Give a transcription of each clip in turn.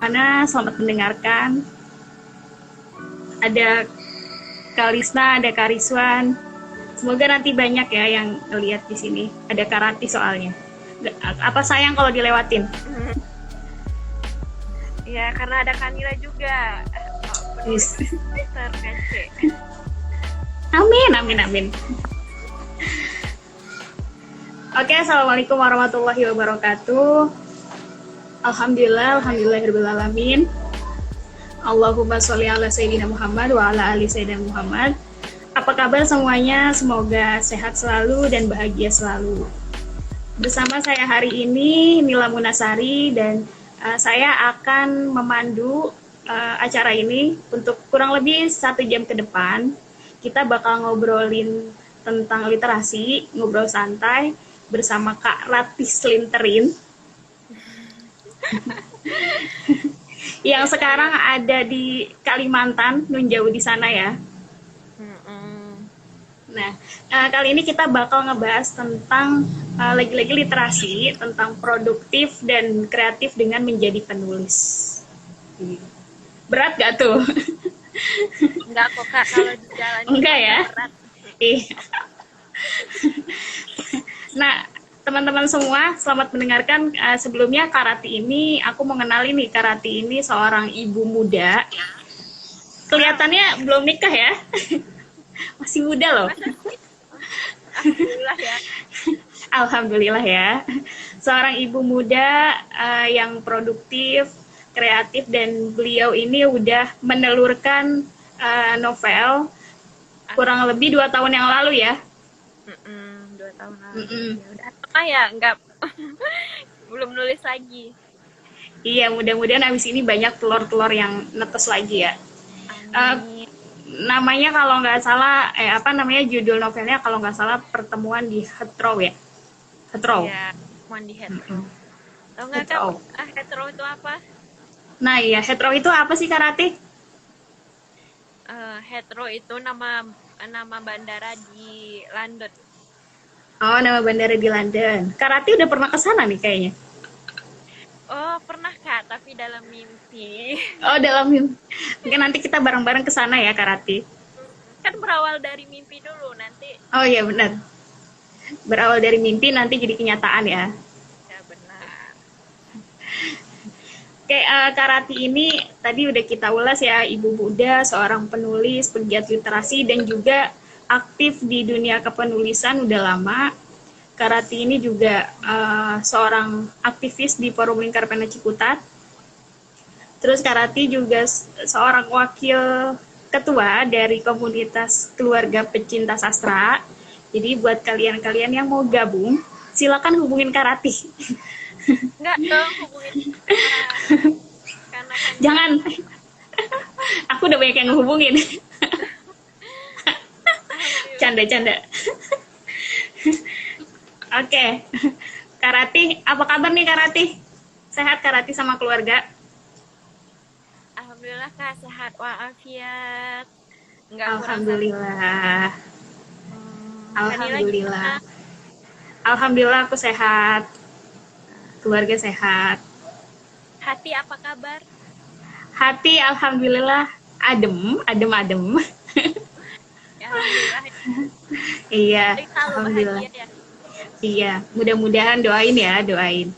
Mana selamat mendengarkan. Ada Kalisna, ada Kariswan. Semoga nanti banyak ya yang lihat di sini. Ada Karati soalnya. Apa sayang kalau dilewatin? Ya, karena ada Kanila juga. Yes. Terkece. Amin, amin, amin. Oke, assalamualaikum warahmatullahi wabarakatuh. Alhamdulillahirrahmanirrahim. Allahumma sholli ala Sayyidina Muhammad wa ala ali Sayyidina Muhammad. Apa kabar semuanya? Semoga sehat selalu dan bahagia selalu. Bersama saya hari ini Nila Munasari dan saya akan memandu acara ini untuk kurang lebih 1 jam ke depan. Kita bakal ngobrolin tentang literasi, ngobrol santai bersama Kak Ratih Slinterin yang sekarang ada di Kalimantan, nun jauh di sana ya. Nah, kali ini kita bakal ngebahas tentang lagi-lagi literasi, tentang produktif dan kreatif dengan menjadi penulis. Berat gak tuh? Enggak kok Kak, kalau di jalan enggak ya? Berat. Nah, teman-teman semua, selamat mendengarkan. Sebelumnya Karati ini, aku mau kenalin nih, Karati ini seorang ibu muda. Kelihatannya belum nikah ya? Masih muda loh. Alhamdulillah ya. Alhamdulillah ya. Seorang ibu muda yang produktif, kreatif, dan beliau ini udah menelurkan novel kurang lebih 2 tahun yang lalu ya. 2 tahun lalu. Ya udah lama ya, enggak belum nulis lagi. Iya, mudah-mudahan abis ini banyak telur-telur yang netes lagi ya. Namanya kalau nggak salah, judul novelnya kalau nggak salah Pertemuan di Heathrow ya. Heathrow. Ya, pertemuan di Heathrow. Tahu nggak Kak, Heathrow itu apa? Nah iya, Heathrow itu apa sih Kak Ratih? Heathrow itu nama bandara di London. Oh, nama bandara di London. Kak Ratih udah pernah ke sana nih kayaknya. Oh, pernah Kak, tapi dalam mimpi. Oh, dalam mimpi. Mungkin nanti kita bareng-bareng ke sana ya Kak Ratih. Kan berawal dari mimpi dulu nanti. Oh iya benar. Berawal dari mimpi nanti jadi kenyataan ya. Ya benar. Oke, Kak Ratih ini tadi udah kita ulas ya, ibu muda, seorang penulis, pegiat literasi, dan juga aktif di dunia kepenulisan udah lama. Kak Ratih ini juga seorang aktivis di Forum Lingkar Pena Ciputat. Terus Kak Ratih juga seorang wakil ketua dari komunitas keluarga pecinta sastra. Jadi buat kalian-kalian yang mau gabung, silakan hubungin Kak Ratih. Enggak dong, hubungin karena kan Jangan. Aku udah banyak yang ngehubungin. Canda-canda. Oke. Kak Ratih, apa kabar nih Kak Ratih? Sehat Kak Ratih sama keluarga? Alhamdulillah Kak, sehat walafiat. Alhamdulillah. Alhamdulillah. Alhamdulillah aku sehat. Keluarga sehat. Hati apa kabar? Hati alhamdulillah adem. Ya, alhamdulillah. Iya, alhamdulillah. Ya. Iya, mudah-mudahan doain.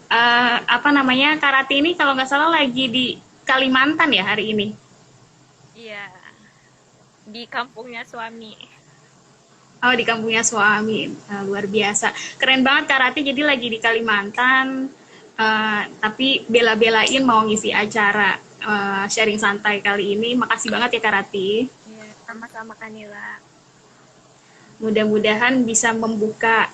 Kak Ratih ini kalau nggak salah lagi di Kalimantan ya hari ini? Iya, di kampungnya suami. Oh, di kampungnya suami. Luar biasa. Keren banget Kak Ratih, jadi lagi di Kalimantan, tapi bela-belain mau ngisi acara sharing santai kali ini. Makasih banget ya Kak Ratih. Iya, sama-sama Kanila. Mudah-mudahan bisa membuka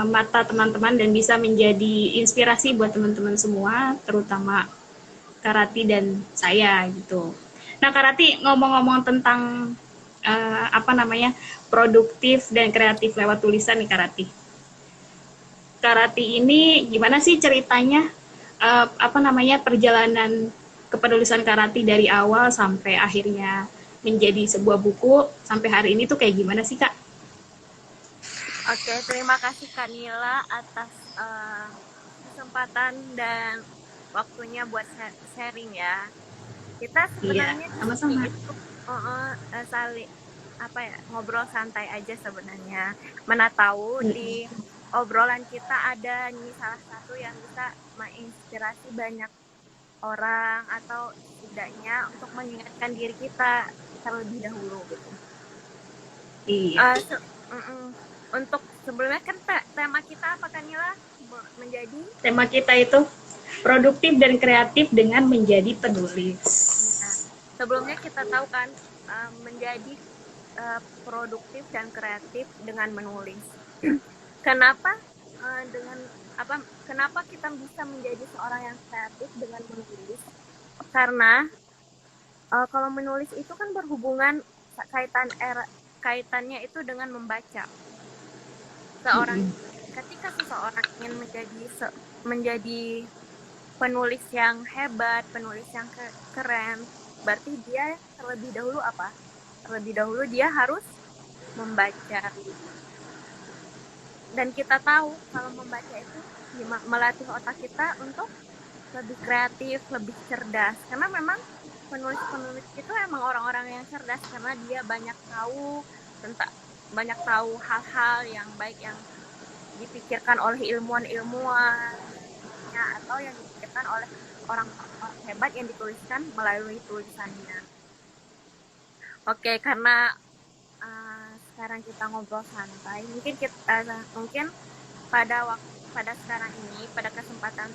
mata teman-teman dan bisa menjadi inspirasi buat teman-teman semua, terutama Kak Ratih dan saya gitu. Nah Kak Ratih, ngomong-ngomong tentang produktif dan kreatif lewat tulisan nih Kak Ratih. Kak Ratih ini gimana sih ceritanya perjalanan kepenulisan Kak Ratih dari awal sampai akhirnya menjadi sebuah buku sampai hari ini tuh kayak gimana sih Kak? Oke, terima kasih Kak Nila atas kesempatan dan waktunya buat sharing ya. Kita Iya, sebenarnya di sini sama-sama. itu saling apa ya, ngobrol santai aja sebenarnya. Mana tahu di obrolan kita ada nih salah satu yang bisa menginspirasi banyak orang atau setidaknya untuk mengingatkan diri kita terlebih dahulu gitu. Iya. Untuk sebelumnya kan tema kita apa kan Nila? Menjadi Tema kita itu produktif dan kreatif dengan menjadi penulis. Nah, sebelumnya kita tahu kan menjadi produktif dan kreatif dengan menulis. Kenapa dengan apa? Kenapa kita bisa menjadi seorang yang kreatif dengan menulis? Karena kalau menulis itu kan berhubungan kaitannya itu dengan membaca. Ketika seseorang ingin menjadi penulis yang hebat, penulis yang keren, berarti dia terlebih dahulu apa? Terlebih dahulu dia harus membaca. Dan kita tahu kalau membaca itu melatih otak kita untuk lebih kreatif, lebih cerdas. Karena memang penulis-penulis itu emang orang-orang yang cerdas karena dia banyak tahu hal-hal yang baik yang dipikirkan oleh ilmuwan-ilmuwan atau yang dipikirkan oleh orang-orang hebat yang dituliskan melalui tulisannya. Oke, karena sekarang kita ngobrol santai, mungkin pada sekarang ini, pada kesempatan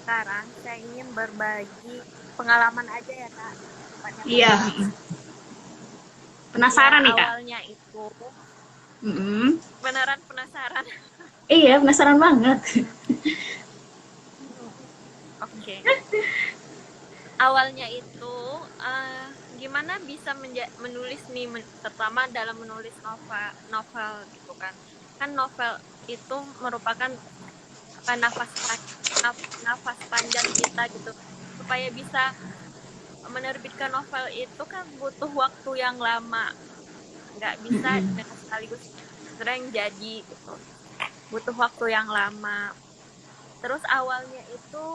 sekarang saya ingin berbagi pengalaman aja ya Kak. Iya. Penasaran nih Kak? Awalnya itu Mm-mm. beneran penasaran. Iya, penasaran banget. Oke. Awalnya itu gimana bisa menulis nih, terutama dalam menulis novel gitu kan. Kan novel itu merupakan nafas panjang kita gitu. Supaya bisa menerbitkan novel itu kan butuh waktu yang lama. Nggak bisa dengan sekaligus sering jadi gitu. Butuh waktu yang lama. Terus awalnya itu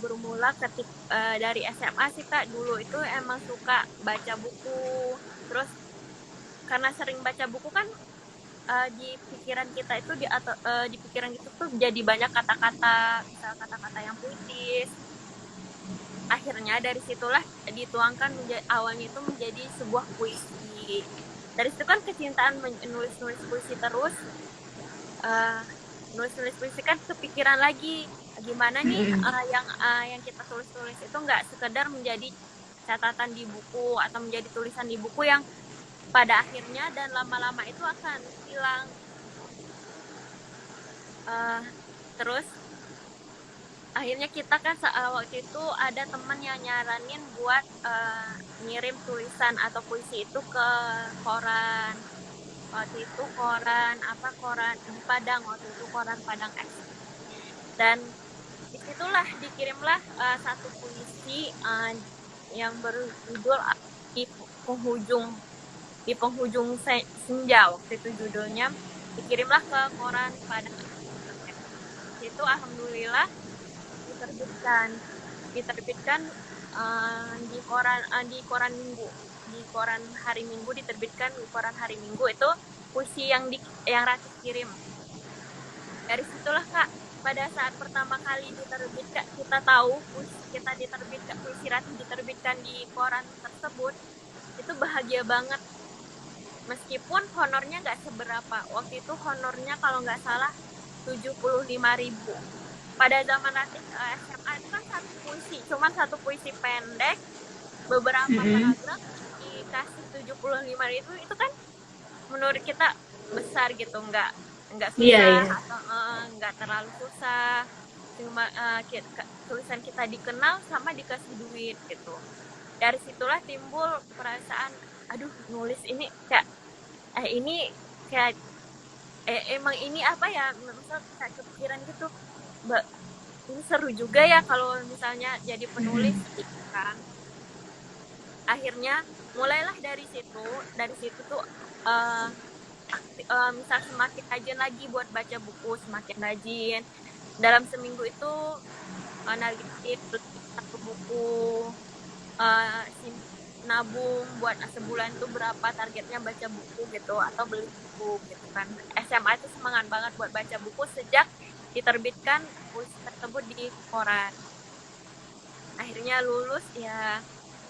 bermula dari SMA sih Kak. Dulu itu emang suka baca buku. Terus karena sering baca buku kan di pikiran kita itu di pikiran itu tuh jadi banyak kata-kata, misal kata-kata yang puitis. Akhirnya dari situlah dituangkan awalnya itu menjadi sebuah puisi. Dari situ kan kecintaan menulis puisi terus. Nulis puisi kan kepikiran lagi gimana nih yang kita tulis itu nggak sekedar menjadi catatan di buku atau menjadi tulisan di buku yang pada akhirnya dan lama-lama itu akan hilang. Terus akhirnya kita kan waktu itu ada teman yang nyaranin buat ngirim tulisan atau puisi itu ke koran. Waktu itu koran di Padang, waktu itu koran Padang X. Dan disitulah dikirimlah satu puisi yang berjudul di penghujung senja, waktu itu judulnya. Dikirimlah ke koran Padang X. Itu alhamdulillah diterbitkan di koran Minggu, di koran hari Minggu, diterbitkan di koran hari Minggu. Itu puisi yang Ratih kirim. Dari situlah Kak, pada saat pertama kali diterbitkan, kita tahu puisi Ratih diterbitkan di koran tersebut, itu bahagia banget. Meskipun honornya nggak seberapa, waktu itu honornya kalau nggak salah 75.000. Pada zaman Ratih SMA itu kan satu puisi pendek, beberapa paragraf dikasih 75.000, itu kan menurut kita besar gitu, nggak susah atau nggak terlalu susah, cuma tulisan kita dikenal sama dikasih duit gitu. Dari situlah timbul perasaan, aduh nulis ini emang ini apa ya, misal kayak kepikiran gitu, ini seru juga ya kalau misalnya jadi penulis gitu kan. Akhirnya mulailah dari situ tuh misal semakin rajin lagi buat baca buku, semakin rajin. Dalam seminggu itu nargetin beli satu buku, nabung buat sebulan tuh berapa targetnya baca buku gitu, atau beli buku gitu kan. SMA itu semangat banget buat baca buku sejak diterbitkan puisi tersebut di koran. Akhirnya lulus ya.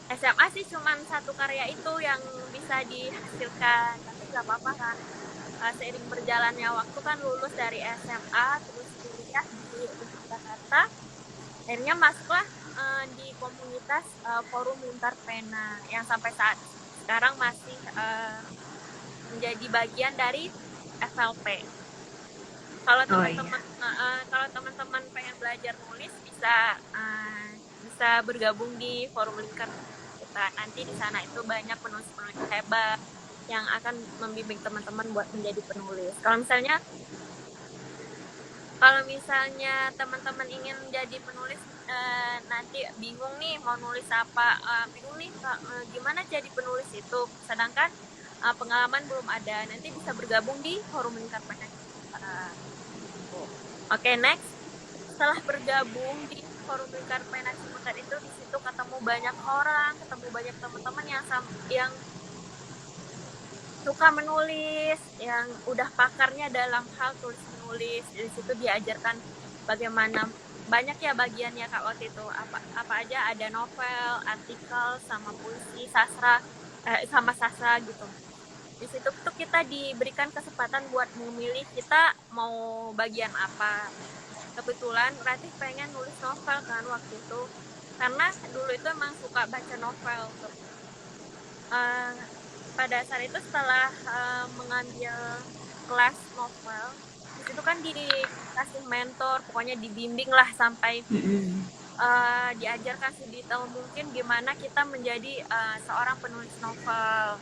SMA sih cuman satu karya itu yang bisa dihasilkan, tapi nggak apa-apa kan. Seiring berjalannya waktu kan lulus dari SMA terus kuliah di Jakarta, akhirnya masuklah di komunitas Forum Lintar Pena yang sampai saat sekarang masih menjadi bagian dari FLP. Kalau teman-teman kalau teman-teman pengen belajar nulis bisa bergabung di Forum Lintar. Nanti di sana itu banyak penulis-penulis hebat yang akan membimbing teman-teman buat menjadi penulis. Kalau misalnya teman-teman ingin jadi penulis, nanti bingung nih mau nulis apa, bingung nih gimana jadi penulis itu, sedangkan pengalaman belum ada, nanti bisa bergabung di Forum Lingkar Pena. Oke, next. Setelah bergabung di Forum Lingkar Pena Ciputat itu, di situ ketemu banyak orang, ketemu banyak teman-teman yang suka menulis, yang udah pakarnya dalam hal tulis menulis. Di situ diajarkan bagaimana, banyak ya bagiannya Kak waktu itu. Apa aja, ada novel, artikel, sama puisi, sastra, sama sastra gitu. Di situ tuh kita diberikan kesempatan buat memilih kita mau bagian apa. Kebetulan Ratih pengen nulis novel kan waktu itu, karena dulu itu emang suka baca novel tuh. Pada saat itu setelah mengambil kelas novel, di situ kan dikasih mentor, pokoknya dibimbing lah sampai diajarkan sedetail mungkin gimana kita menjadi seorang penulis novel.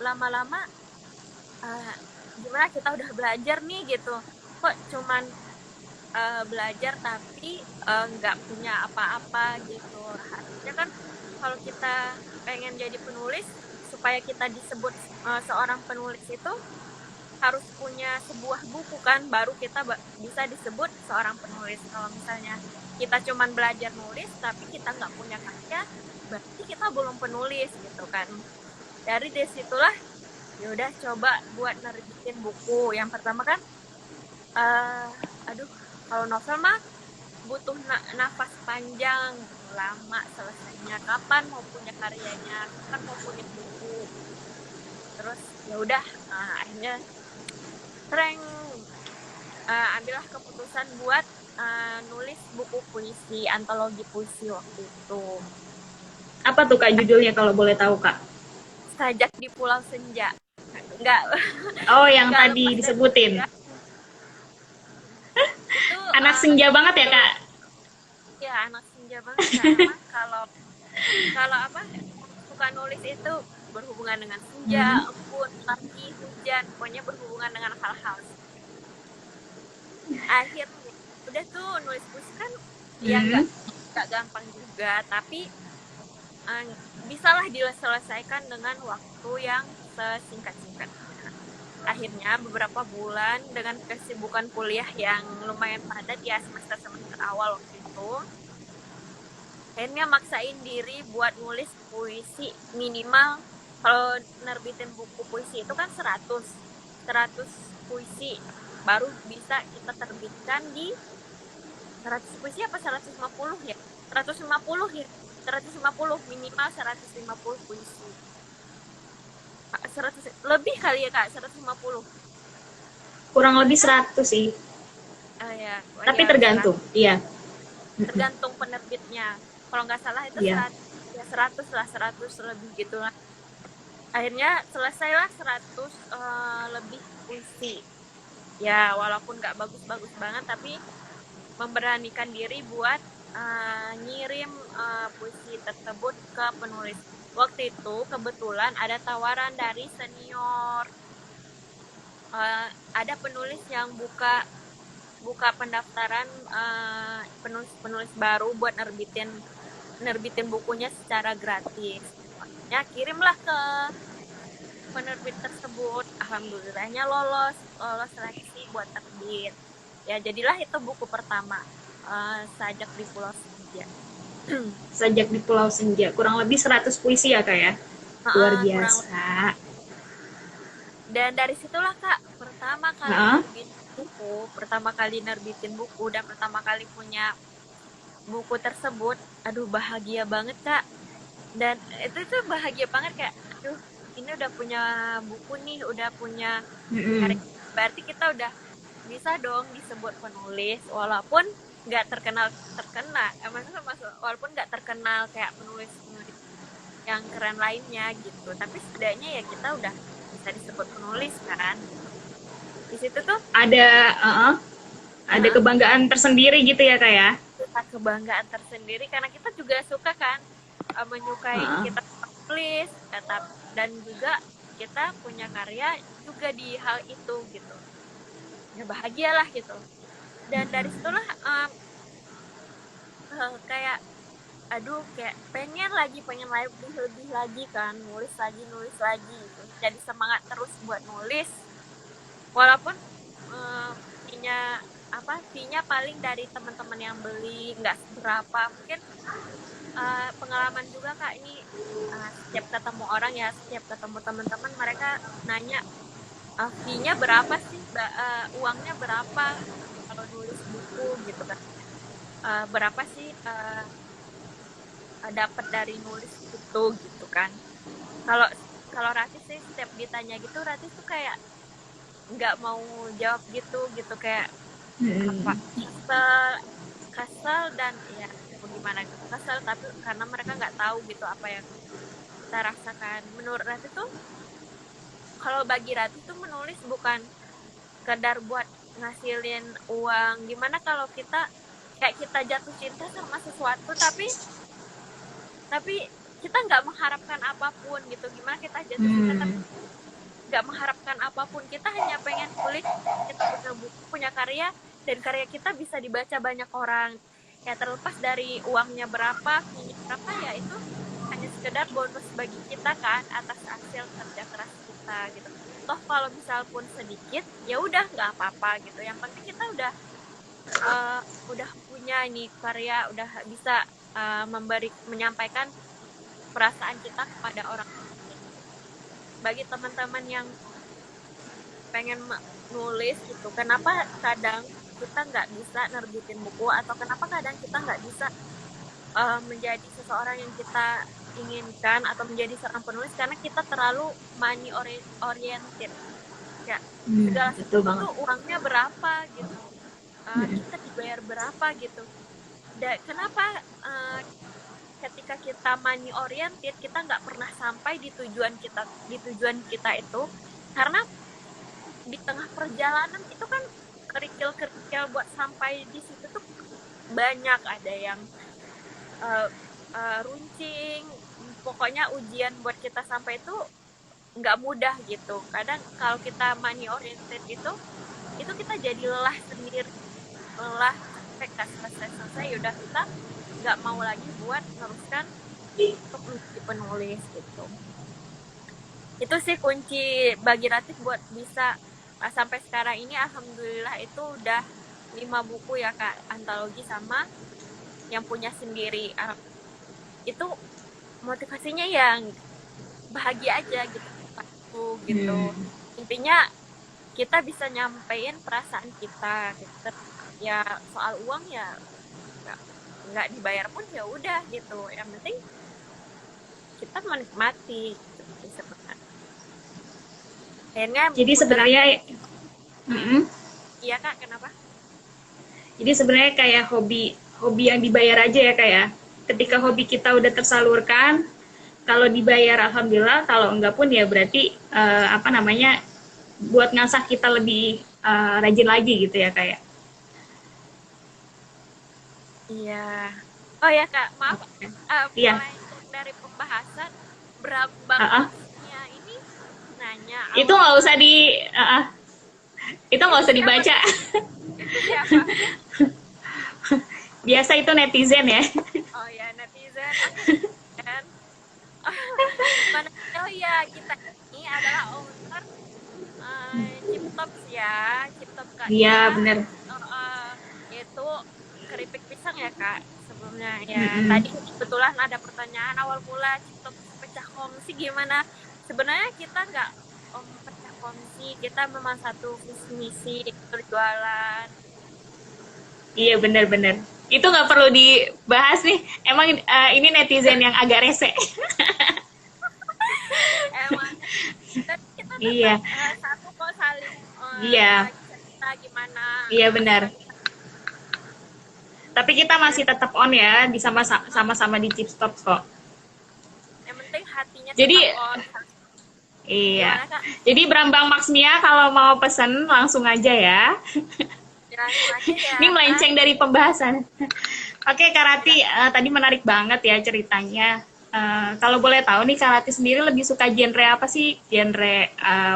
Lama-lama gimana kita udah belajar nih gitu, kok cuman belajar tapi nggak punya apa-apa gitu. Harusnya kan kalau kita pengen jadi penulis, supaya kita disebut seorang penulis itu harus punya sebuah buku kan, baru kita bisa disebut seorang penulis. Kalau misalnya kita cuman belajar nulis tapi kita nggak punya karya, berarti kita belum penulis gitu kan. Dari situlah yaudah coba buat nerbitin buku. Yang pertama kan kalau novel mah butuh nafas panjang, lama selesainya, kapan mau punya karyanya, kapan mau punya buku. Terus ya udah, akhirnya ambillah keputusan buat nulis buku puisi, antologi puisi waktu itu. Apa tuh Kak judulnya kalau boleh tahu Kak? Sajak di Pulau Senja. Enggak. Oh, yang tadi disebutin. Itu, anak senja banget ya Kak? Ya, anak senja banget. Karena kalau suka nulis itu berhubungan dengan senja, embun, pagi, hujan, pokoknya berhubungan dengan hal-hal. Akhirnya udah tuh nulis puisi kan ya nggak gampang juga, tapi bisalah diselesaikan dengan waktu yang sesingkat-singkatnya. Akhirnya beberapa bulan dengan kesibukan kuliah yang lumayan padat ya, semester awal waktu itu, akhirnya maksain diri buat nulis puisi minimal. Kalau nerbitin buku puisi itu kan 100 puisi baru bisa kita terbitkan di 100 puisi apa 150 ya? 150 ya. 150 minimal 150 puisi. 100 lebih kali ya Kak, 150. Kurang lebih 100 sih. Ya, tapi ya, tergantung, 100. Iya. Tergantung penerbitnya. Kalau nggak salah itu 100 lah, 100 lebih gitu lah. Akhirnya selesailah 100 lebih puisi. Ya, walaupun nggak bagus-bagus banget, tapi memberanikan diri buat ngirim puisi tersebut ke penulis. Waktu itu kebetulan ada tawaran dari senior, ada penulis yang buka pendaftaran penulis baru buat nerbitin bukunya secara gratis. Ya, kirimlah penerbit tersebut alhamdulillahnya lolos seleksi buat terbit. Ya jadilah itu buku pertama, Sajak di Pulau Senja. Sajak di Pulau Senja. Kurang lebih 100 puisi ya, Kak ya? Luar Kurang. biasa. Dan dari situlah Kak pertama kali nerbitin buku dan pertama kali punya buku tersebut, aduh bahagia banget Kak. Dan itu tuh bahagia banget kayak, aduh ini udah punya buku nih, udah punya karya, berarti kita udah bisa dong disebut penulis walaupun nggak terkenal, maksudnya walaupun nggak terkenal kayak penulis yang keren lainnya gitu, tapi setidaknya ya kita udah bisa disebut penulis kan. Di situ tuh ada kebanggaan tersendiri gitu ya, Kak ya? Kebanggaan tersendiri karena kita juga suka kan menyukai kita tulis, dan juga kita punya karya juga di hal itu gitu. Ya bahagialah gitu. Dan dari situlah kayak aduh kayak pengen lebih lagi kan, nulis lagi gitu. Jadi semangat terus buat nulis walaupun fee-nya paling dari teman-teman yang beli nggak seberapa. Mungkin pengalaman juga Kak ini, setiap ketemu orang ya, setiap ketemu teman-teman mereka nanya fee-nya berapa sih, uangnya berapa kalau nulis buku gitu kan, berapa sih dapat dari nulis itu gitu kan. Kalau Rati sih setiap ditanya gitu, Rati tuh kayak nggak mau jawab gitu kayak kesel dan ya bagaimana kesel, tapi karena mereka nggak tahu gitu apa yang kita rasakan. Menurut Rati tuh, kalau bagi Rati tuh menulis bukan sekedar buat ngasilin uang. Gimana kalau kita jatuh cinta sama sesuatu tapi kita nggak mengharapkan apapun gitu. Gimana kita jatuh cinta tapi nggak mengharapkan apapun, kita hanya pengen tulis, kita punya buku, punya karya, dan karya kita bisa dibaca banyak orang. Ya terlepas dari uangnya berapa, fee-nya berapa, ya itu hanya sekedar bonus bagi kita kan atas hasil kerja keras kita gitu. Toh kalau misal pun sedikit, ya udah nggak apa-apa gitu. Yang penting kita udah punya ini karya, udah bisa menyampaikan perasaan kita kepada orang. Bagi teman-teman yang pengen nulis gitu, kenapa kadang kita nggak bisa nerbitin buku, atau kenapa kadang kita nggak bisa menjadi seseorang yang kita inginkan atau menjadi seorang penulis, karena kita terlalu money oriented ya, segala sesuatu uangnya berapa gitu, kita dibayar berapa gitu. Dan kenapa ketika kita money oriented kita nggak pernah sampai di tujuan kita itu, karena di tengah perjalanan itu kan kerikil buat sampai di situ tuh banyak, ada yang runcing, pokoknya ujian buat kita sampai itu nggak mudah gitu. Kadang kalau kita money oriented itu kita jadi lelah sendiri, selesai udah kita nggak mau lagi buat meneruskan untuk menjadi penulis gitu. Itu sih kunci bagi Ratif buat bisa sampai sekarang ini. Alhamdulillah itu udah 5 buku ya Kak, antologi sama yang punya sendiri. Itu motivasinya yang bahagia aja gitu. Intinya kita bisa nyampein perasaan kita gitu. Ya soal uang ya nggak dibayar pun ya udah gitu, yang penting kita menikmati gitu sebenarnya. Akhirnya jadi sebenarnya iya Kak, kenapa? Jadi sebenarnya kayak hobi yang dibayar aja ya Kak ya. Ketika hobi kita udah tersalurkan, kalau dibayar alhamdulillah, kalau enggak pun ya berarti buat ngasah kita lebih rajin lagi gitu ya Kak ya. Iya. Oh ya Kak, maaf. Iya. Dari pembahasan berapa ini nanya. Itu nggak usah itu nggak usah dibaca. Itu siapa? Biasa itu netizen ya. Oh ya netizen. Oh ya kita ini adalah owner Chiptops ya, Chiptop Kak. Iya, Dia bener. itu keripik pisang ya Kak sebelumnya ya. Mm-mm. Tadi kebetulan ada pertanyaan awal mula Chiptops pecah kongsi gimana? Sebenarnya kita nggak pecah kongsi, kita memang satu visi misi berjualan. Iya, bener-bener. Itu nggak perlu dibahas nih. Emang ini netizen yang agak rese. Emang tapi kita tetap Iya, satu kok saling iya, berbagi cerita gimana iya benar. sebagai Tapi kita masih tetap on ya, di sama-sama di Chipstop kok. yang penting hatinya Jadi, tetap on. iya. Gimana Kak? Jadi Brambang Maxmia kalau mau pesen langsung aja ya. Langsung aja ya. Ini melenceng dari pembahasan. Oke, Kak Rati, tadi menarik banget ya ceritanya. Kalau boleh tahu nih, Kak Rati sendiri lebih suka genre apa sih? Genre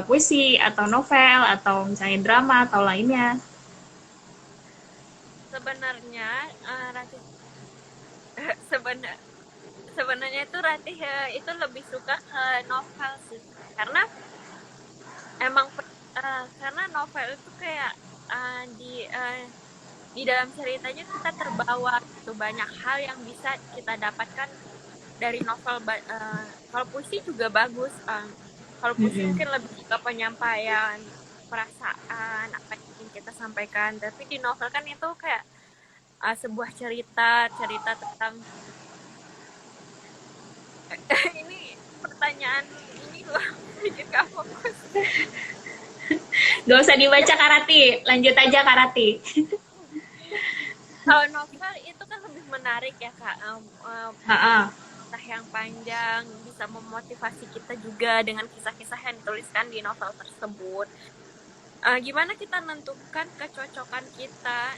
puisi atau novel atau misalnya drama atau lainnya? Sebenarnya Ratih sebenar sebenarnya itu Ratih itu lebih suka ke novel sih karena emang karena novel itu kayak di dalam ceritanya kita terbawa gitu banyak hal yang bisa kita dapatkan dari novel. Kalau puisi juga bagus, kalau puisi mungkin lebih ke penyampaian perasaan apa yang ingin kita sampaikan, tapi di novel kan itu kayak sebuah cerita tentang ini pertanyaan ini loh bikin gak fokus. Gak usah dibaca, Kak Rati, lanjut aja, Kak Rati. Kalau novel itu kan lebih menarik ya Kak, kisah yang panjang bisa memotivasi kita juga dengan kisah-kisah yang dituliskan di novel tersebut. Gimana kita menentukan kecocokan kita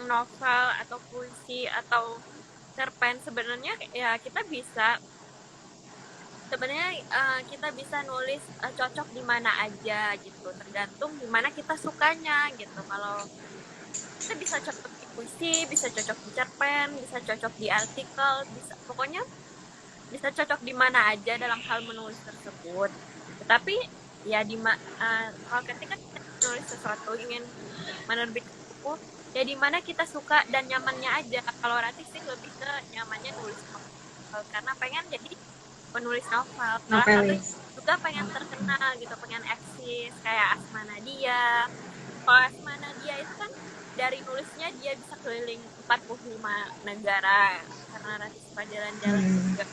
novel atau puisi atau cerpen? Sebenarnya ya kita bisa nulis cocok di mana aja gitu, tergantung di mana kita sukanya gitu. Kalau kita bisa cocok di puisi, bisa cocok di cerpen, bisa cocok di artikel, pokoknya bisa cocok di mana aja dalam hal menulis tersebut. Tetapi ya kalau ketika kita menulis sesuatu, ingin menerbitkan buku, ya di mana kita suka dan nyamannya aja. Kalau Ratih sih lebih ke nyamannya nulis novel karena pengen jadi penulis novel. Novelis. Juga pengen terkenal gitu, pengen eksis kayak Asma Nadia. Kalau Asma Nadia itu kan dari nulisnya dia bisa keliling 45 negara karena Ratih suka jalan-jalan juga.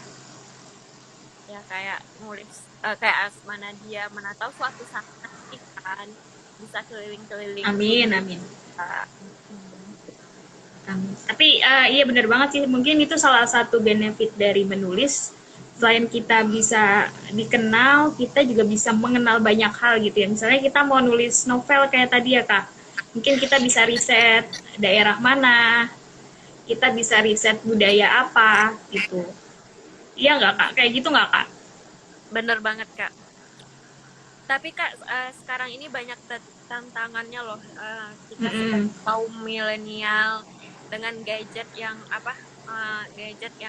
Ya kayak nulis kayak Asma Nadia, mana tahu suatu saat nanti kan bisa keliling-keliling. Amin. Tapi iya benar banget sih, mungkin itu salah satu benefit dari menulis. Selain kita bisa dikenal, kita juga bisa mengenal banyak hal gitu ya. Misalnya kita mau nulis novel kayak tadi ya Kak, mungkin kita bisa riset daerah mana, kita bisa riset budaya apa gitu. Iya nggak Kak? Kayak gitu nggak Kak? Bener banget Kak. Tapi Kak, sekarang ini banyak tantangannya loh. Kita sebagai kaum milenial dengan gadget yang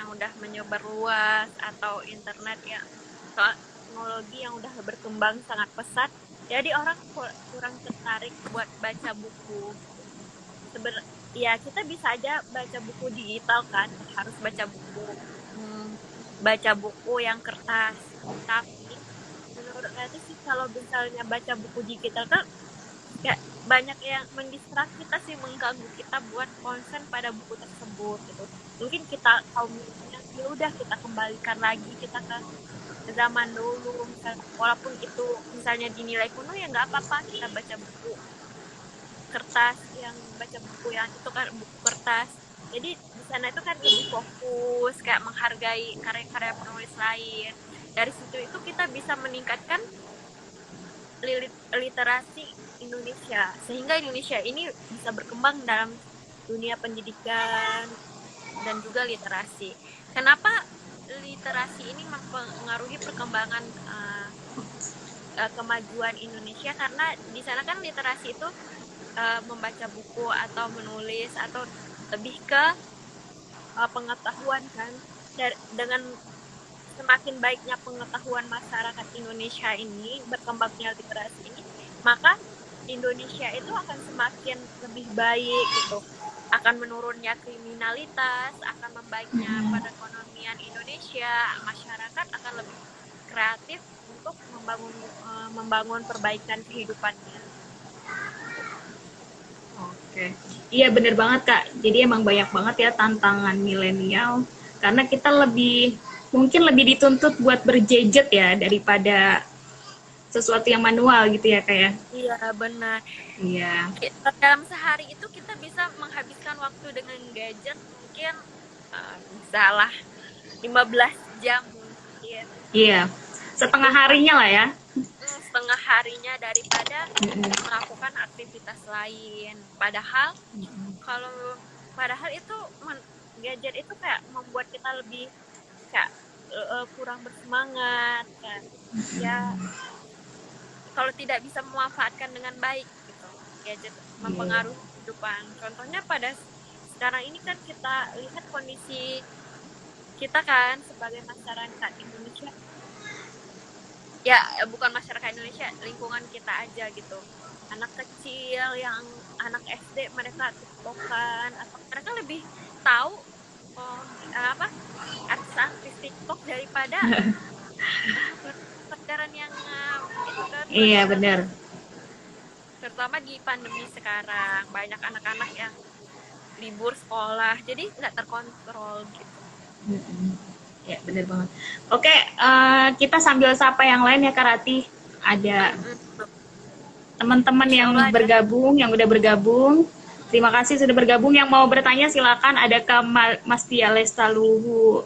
udah menyebar luas atau internet yang teknologi yang udah berkembang sangat pesat. Jadi orang kurang tertarik buat baca buku. Ya kita bisa aja baca buku digital kan, harus baca buku yang kertas. Tapi menurut saya sih kalau misalnya baca buku digital kan kayak banyak yang mendistrak kita sih, mengganggu kita buat konsen pada buku tersebut gitu. Mungkin kita kaum milenial ya udah kita kembalikan lagi kita ke zaman dulu, misalnya, walaupun itu misalnya dinilai kuno ya nggak apa-apa, kita baca buku kertas, baca buku yang itu kan buku kertas. Jadi di sana itu kan lebih fokus kayak menghargai karya-karya penulis lain. Dari situ itu kita bisa meningkatkan literasi Indonesia sehingga Indonesia ini bisa berkembang dalam dunia pendidikan dan juga literasi. Kenapa literasi ini mempengaruhi perkembangan kemajuan Indonesia? Karena di sana kan literasi itu membaca buku atau menulis atau lebih ke pengetahuan kan. Dengan semakin baiknya pengetahuan masyarakat Indonesia ini, berkembangnya literasi ini, maka Indonesia itu akan semakin lebih baik gitu. Akan menurunnya kriminalitas, akan membaiknya perekonomian Indonesia, masyarakat akan lebih kreatif untuk membangun perbaikan kehidupannya. Oke. Iya bener banget Kak. Jadi emang banyak banget ya tantangan milenial karena kita mungkin lebih dituntut buat berjejet ya daripada sesuatu yang manual gitu ya Kak ya. Iya benar. Iya. Dalam sehari itu kita bisa menghabiskan waktu dengan gadget mungkin salah 15 jam mungkin. Iya. Setengah harinya lah ya. Setengah harinya daripada melakukan aktivitas lain. Padahal itu gadget itu kayak membuat kita lebih kayak kurang bersemangat kan. Ya kalau tidak bisa memanfaatkan dengan baik gitu. Gadget mempengaruhi kehidupan. Contohnya pada sekarang ini kan kita lihat kondisi kita kan sebagai masyarakat Indonesia. Ya bukan masyarakat Indonesia, lingkungan kita aja gitu. Anak kecil yang anak SD mereka TikTokan atau mereka lebih tahu artis TikTok daripada pelajaran yang itu kan. Iya benar. Terutama di pandemi sekarang banyak anak-anak yang libur sekolah jadi nggak terkontrol gitu. Ya benar banget. Oke, kita sambil sapa yang lain ya Kak Rati. Ada teman-teman yang bergabung, yang udah bergabung. Terima kasih sudah bergabung. Yang mau bertanya silakan. Ada Kak Mas Tia Lestaluhu.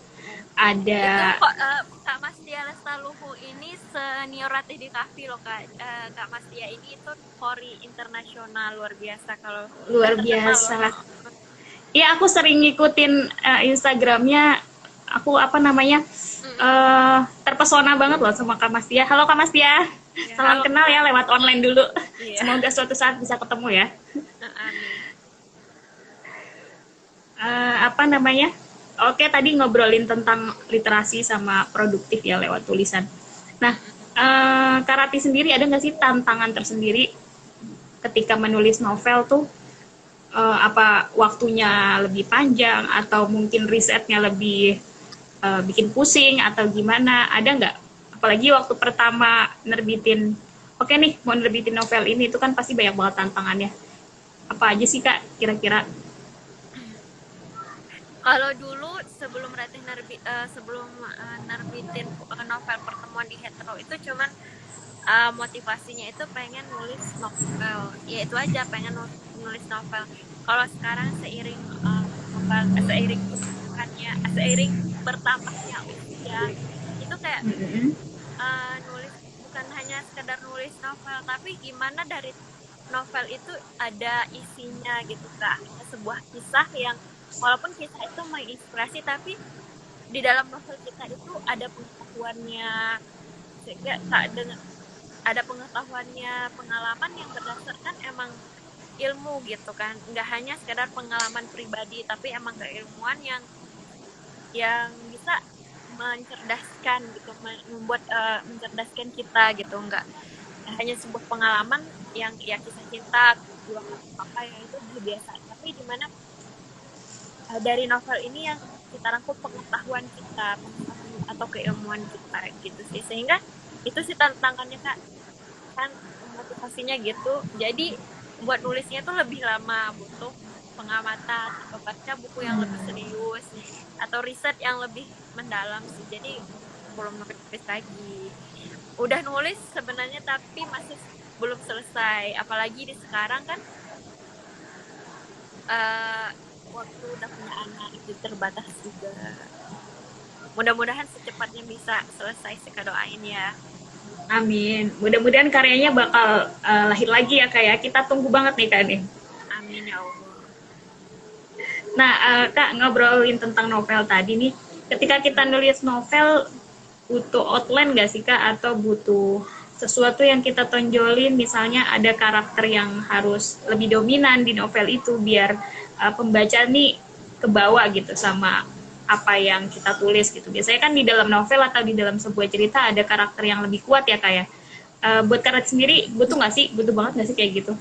Ada Kak Mas Tia Lestaluhu ini senior Ratih di Kahfi loh Kak. Kak Mas Tia ini itu Polri internasional luar biasa kalau luar biasa. Iya aku sering ngikutin Instagramnya. Aku terpesona banget loh sama Kak Mas Tia. Halo Kak Mas Tia. Ya, salam kenal ya lewat online dulu. Iya. Semoga suatu saat bisa ketemu ya. Amin. Oke, tadi ngobrolin tentang literasi sama produktif ya lewat tulisan. Nah, Kak Rati sendiri ada nggak sih tantangan tersendiri ketika menulis novel tuh? Apa waktunya lebih panjang atau mungkin risetnya lebih bikin pusing atau gimana? Ada nggak? Apalagi waktu pertama mau nerbitin novel ini itu kan pasti banyak banget tantangannya. Apa aja sih Kak kira-kira? Kalau dulu sebelum nerbitin novel Pertemuan di Hetero itu cuman motivasinya itu pengen nulis novel. Ya itu aja, pengen nulis novel. Kalau sekarang seiring bertambahnya usia itu kayak nulis bukan hanya sekedar nulis novel, tapi gimana dari novel itu ada isinya gitu Kak. Sebuah kisah yang walaupun kisah itu menginspirasi, tapi di dalam novel kita itu ada pengetahuannya, sehingga ada pengetahuannya, pengalaman yang berdasarkan emang ilmu gitu kan, nggak hanya sekedar pengalaman pribadi, tapi emang keilmuan yang bisa mencerdaskan gitu, membuat mencerdaskan kita gitu, nggak hanya sebuah pengalaman yang ya kisah cinta, apa yang itu biasa, tapi dimana dari novel ini yang kita rangkum pengetahuan kita atau keilmuan kita gitu sih, sehingga itu sih tantangannya Kak, kan motivasinya gitu. Jadi buat nulisnya tuh lebih lama, butuh pengamatan atau baca buku yang lebih serius atau riset yang lebih mendalam sih. Jadi belum nulis lagi, udah nulis sebenarnya tapi masih belum selesai, apalagi di sekarang kan waktu udah punya anak itu terbatas juga. Mudah-mudahan secepatnya bisa selesai, saya doain ya. Amin. Mudah-mudahan karyanya bakal lahir lagi ya Kak ya. Kita tunggu banget nih Kak nih. Amin ya Allah. Nah Kak, ngobrolin tentang novel tadi nih. Ketika kita nulis novel butuh outline nggak sih Kak? Atau butuh sesuatu yang kita tonjolin, misalnya ada karakter yang harus lebih dominan di novel itu biar pembaca nih kebawa gitu sama apa yang kita tulis gitu. Biasanya kan di dalam novel atau di dalam sebuah cerita ada karakter yang lebih kuat ya kayak. Buat Karat sendiri butuh nggak sih? Butuh banget nggak sih kayak gitu?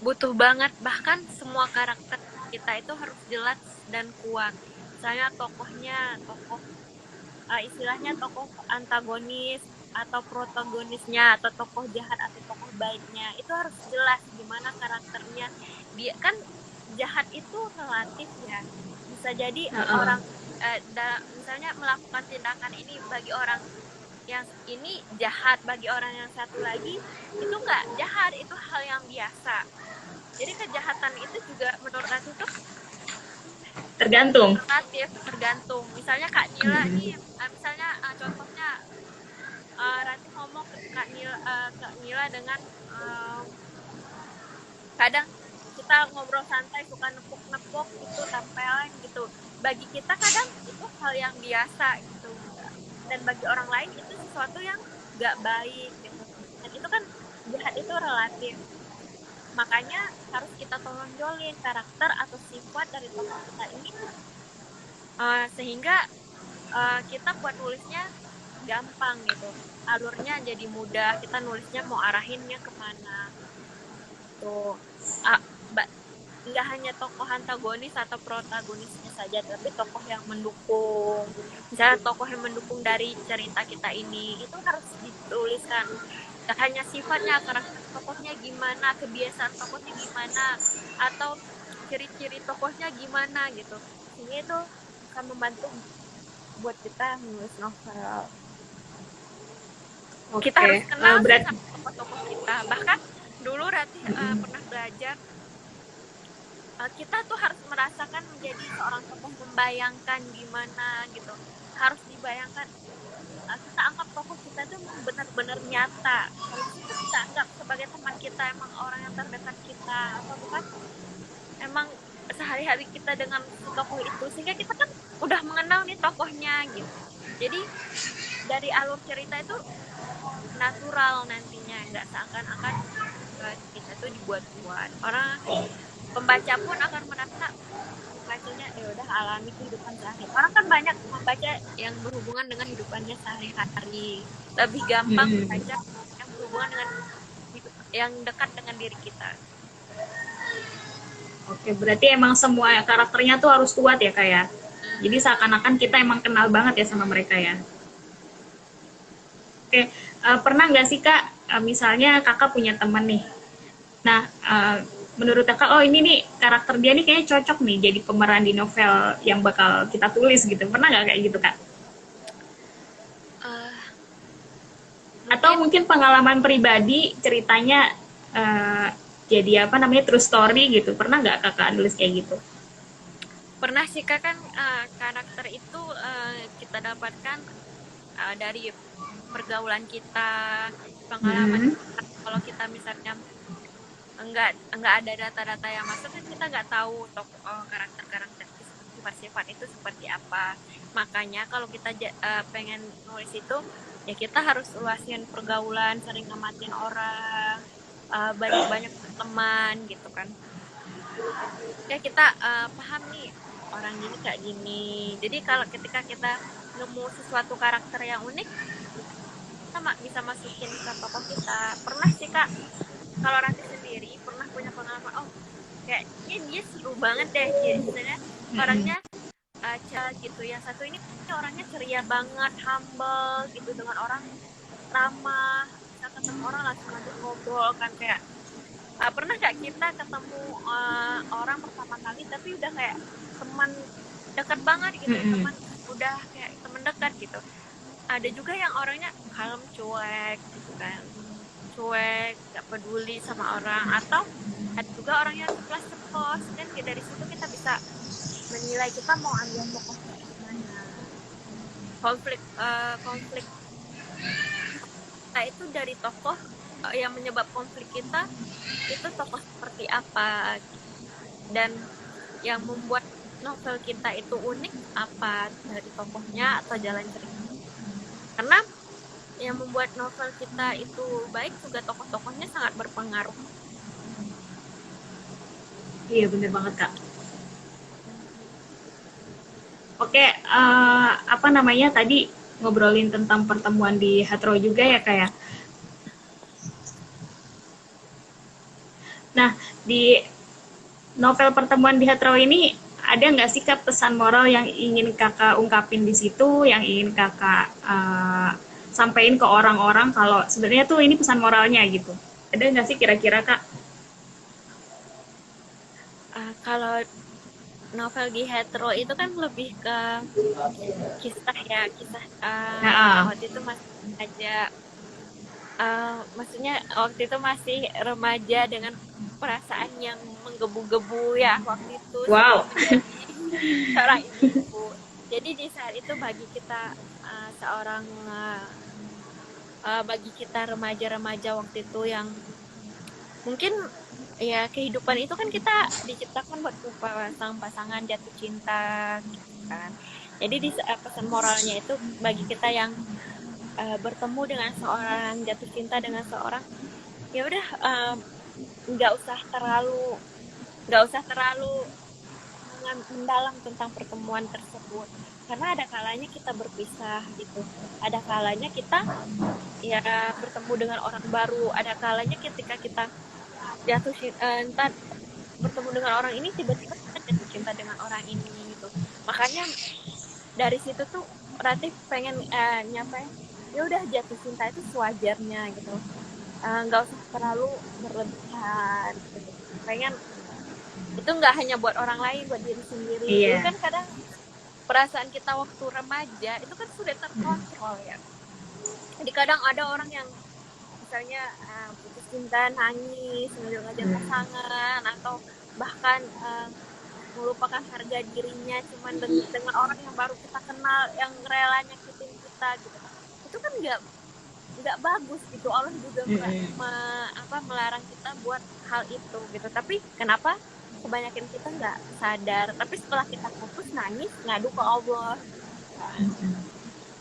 Butuh banget, bahkan semua karakter kita itu harus jelas dan kuat. Misalnya tokoh istilahnya tokoh antagonis atau protagonisnya atau tokoh jahat atau tokoh baiknya itu harus jelas gimana karakternya. Dia kan jahat itu relatif ya. Bisa jadi orang misalnya melakukan tindakan ini bagi orang yang ini jahat, bagi orang yang satu lagi itu nggak jahat, itu hal yang biasa. Jadi kejahatan itu juga menurut aku tuh Tergantung. relatif, tergantung. Misalnya Kak Nila nih, misalnya contohnya Rati ngomong ke Kak Nila dengan kadang kita ngobrol santai suka nepuk-nepuk gitu, tempelan gitu. Bagi kita kadang itu hal yang biasa gitu. Dan bagi orang lain itu sesuatu yang nggak baik gitu. Dan itu kan jahat itu relatif. Makanya harus kita tonjolin karakter atau sifat dari tokoh kita ini sehingga kita buat nulisnya gampang gitu, alurnya jadi mudah, kita nulisnya mau arahinnya kemana tuh. Nggak hanya tokoh antagonis atau protagonisnya saja, tapi tokoh yang mendukung. Misalnya tokoh yang mendukung dari cerita kita ini itu harus dituliskan. Nggak hanya sifatnya, karakter tokohnya gimana, kebiasaan tokohnya gimana, atau ciri-ciri tokohnya gimana gitu. Sehingga itu akan membantu buat kita menulis novel. Kita harus kenal sama tokoh-tokoh kita. Bahkan dulu Rati pernah belajar kita tuh harus merasakan menjadi seorang tokoh, membayangkan gimana gitu. Harus dibayangkan kita anggap tokoh kita tuh benar-benar nyata. Harus kita anggap sebagai teman kita, emang orang yang terdekat kita, atau bukan emang sehari-hari kita dengan tokoh itu, sehingga kita kan udah mengenal nih tokohnya gitu. Jadi dari alur cerita itu natural nantinya, nggak seakan-akan kita tuh dibuat-buat. Orang pembaca pun akan merasa bacanya ya udah alami kehidupan sehari. Orang kan banyak membaca yang berhubungan dengan hidupannya sehari-hari. Lebih gampang membaca yang berhubungan dengan hidup, yang dekat dengan diri kita. Oke, berarti emang semua karakternya tuh harus kuat ya Kak ya? Jadi seakan-akan kita emang kenal banget ya sama mereka ya? Oke, pernah nggak sih Kak, misalnya Kakak punya teman nih, nah menurut Kakak, oh ini nih karakter dia nih kayaknya cocok nih jadi pemeran di novel yang bakal kita tulis gitu, pernah nggak kayak gitu Kak? Atau mungkin pengalaman pribadi ceritanya jadi apa namanya true story gitu, pernah nggak Kakak nulis kayak gitu? Pernah sih Kak, kan karakter itu kita dapatkan dari pergaulan kita, pengalaman kita. Kalau kita misalnya enggak ada data-data yang masuk kan kita nggak tahu karakter-karakter sifat-sifat itu seperti apa. Makanya kalau kita pengen nulis itu ya kita harus luasin pergaulan, sering ngamatin orang, banyak-banyak teman gitu kan. Ya kita paham nih orang gini kayak gini. Jadi kalau ketika kita nemu sesuatu karakter yang unik, kita bisa masukin ke tokoh kita. Pernah sih Kak, kalau Rati sendiri pernah punya pengalaman, oh kayaknya dia seru banget deh, jadi misalnya orangnya gitu, yang satu ini orangnya ceria banget, humble gitu, dengan orang ramah, bisa ketemu orang langsung ngobrol kan, kayak pernah gak kita ketemu orang pertama kali tapi udah kayak teman dekat banget gitu, teman udah kayak teman dekat gitu. Ada juga yang orangnya kalem, cuek gitu kan, cuek, gak peduli sama orang. Atau ada juga orang yang ceplos kan, dari situ kita bisa menilai kita mau ambil tokoh gimana. Konflik kita itu dari tokoh yang menyebab konflik kita itu tokoh seperti apa, dan yang membuat novel kita itu unik apa, dari tokohnya atau jalan cerita. Karena yang membuat novel kita itu baik juga tokoh-tokohnya sangat berpengaruh. Iya bener banget Kak. Oke, apa namanya tadi ngobrolin tentang pertemuan di Hatro juga ya kayak. Nah, di novel pertemuan di Hatro ini ada nggak sih Kak pesan moral yang ingin Kakak ungkapin di situ, yang ingin Kakak sampaikan ke orang-orang kalau sebenarnya tuh ini pesan moralnya gitu. Ada nggak sih kira-kira Kak? Kalau novel di Hetero itu kan lebih ke kisah ya, kisah kita Nah, waktu itu masih aja, maksudnya waktu itu masih remaja dengan perasaan yang menggebu-gebu ya waktu itu sebelum wow. menjadi seorang ibu. Jadi di saat itu bagi kita seorang bagi kita remaja-remaja waktu itu yang mungkin ya kehidupan itu kan kita diciptakan buat pasangan jatuh cinta gitu kan. Jadi di pesan moralnya itu bagi kita yang bertemu dengan seorang, jatuh cinta dengan seorang, ya udah nggak usah terlalu mendalam tentang pertemuan tersebut, karena ada kalanya kita berpisah gitu, ada kalanya kita ya bertemu dengan orang baru, ada kalanya ketika kita jatuh cinta bertemu dengan orang ini tiba-tiba kita jatuh cinta dengan orang ini gitu. Makanya dari situ tuh Ratih pengen nyampe ya udah jatuh cinta itu sewajarnya gitu, nggak usah terlalu berlebihan gitu. Pengen itu nggak hanya buat orang lain, buat diri sendiri. Dulu Iya. kan kadang perasaan kita waktu remaja itu kan sudah terkontrol ya. Jadi kadang ada orang yang misalnya putus cinta nangis ngajak pasangan, atau bahkan melupakan harga dirinya cuman dengan orang yang baru kita kenal yang rela nyakitin kita gitu. Itu kan nggak bagus gitu. Allah juga melarang kita buat hal itu gitu. Tapi kenapa kebanyakan kita nggak sadar, tapi setelah kita putus nangis ngadu ke Allah.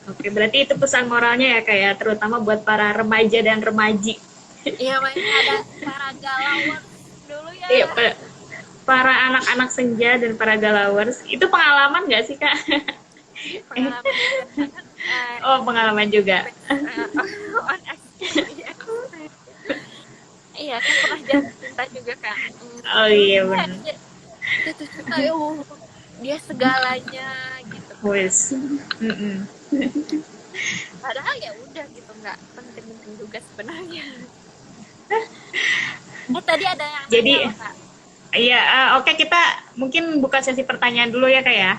Oke, berarti itu pesan moralnya ya kayak terutama buat para remaja dan remaji. Iya, makanya ada para galawers dulu ya. Iya, para anak-anak senja dan para galawers. Itu pengalaman nggak sih Kak? Pengalaman juga. Oh, pengalaman juga. On experience. Iya, kan pernah jatuh cinta juga Kak. Oh iya benar. Jatuh cinta, dia segalanya gitu. Wes. Padahal ya udah gitu, nggak penting-penting juga sebenarnya. Tadi ada yang Jadi, nanya, Kak. iya, oke kita mungkin buka sesi pertanyaan dulu ya Kak ya.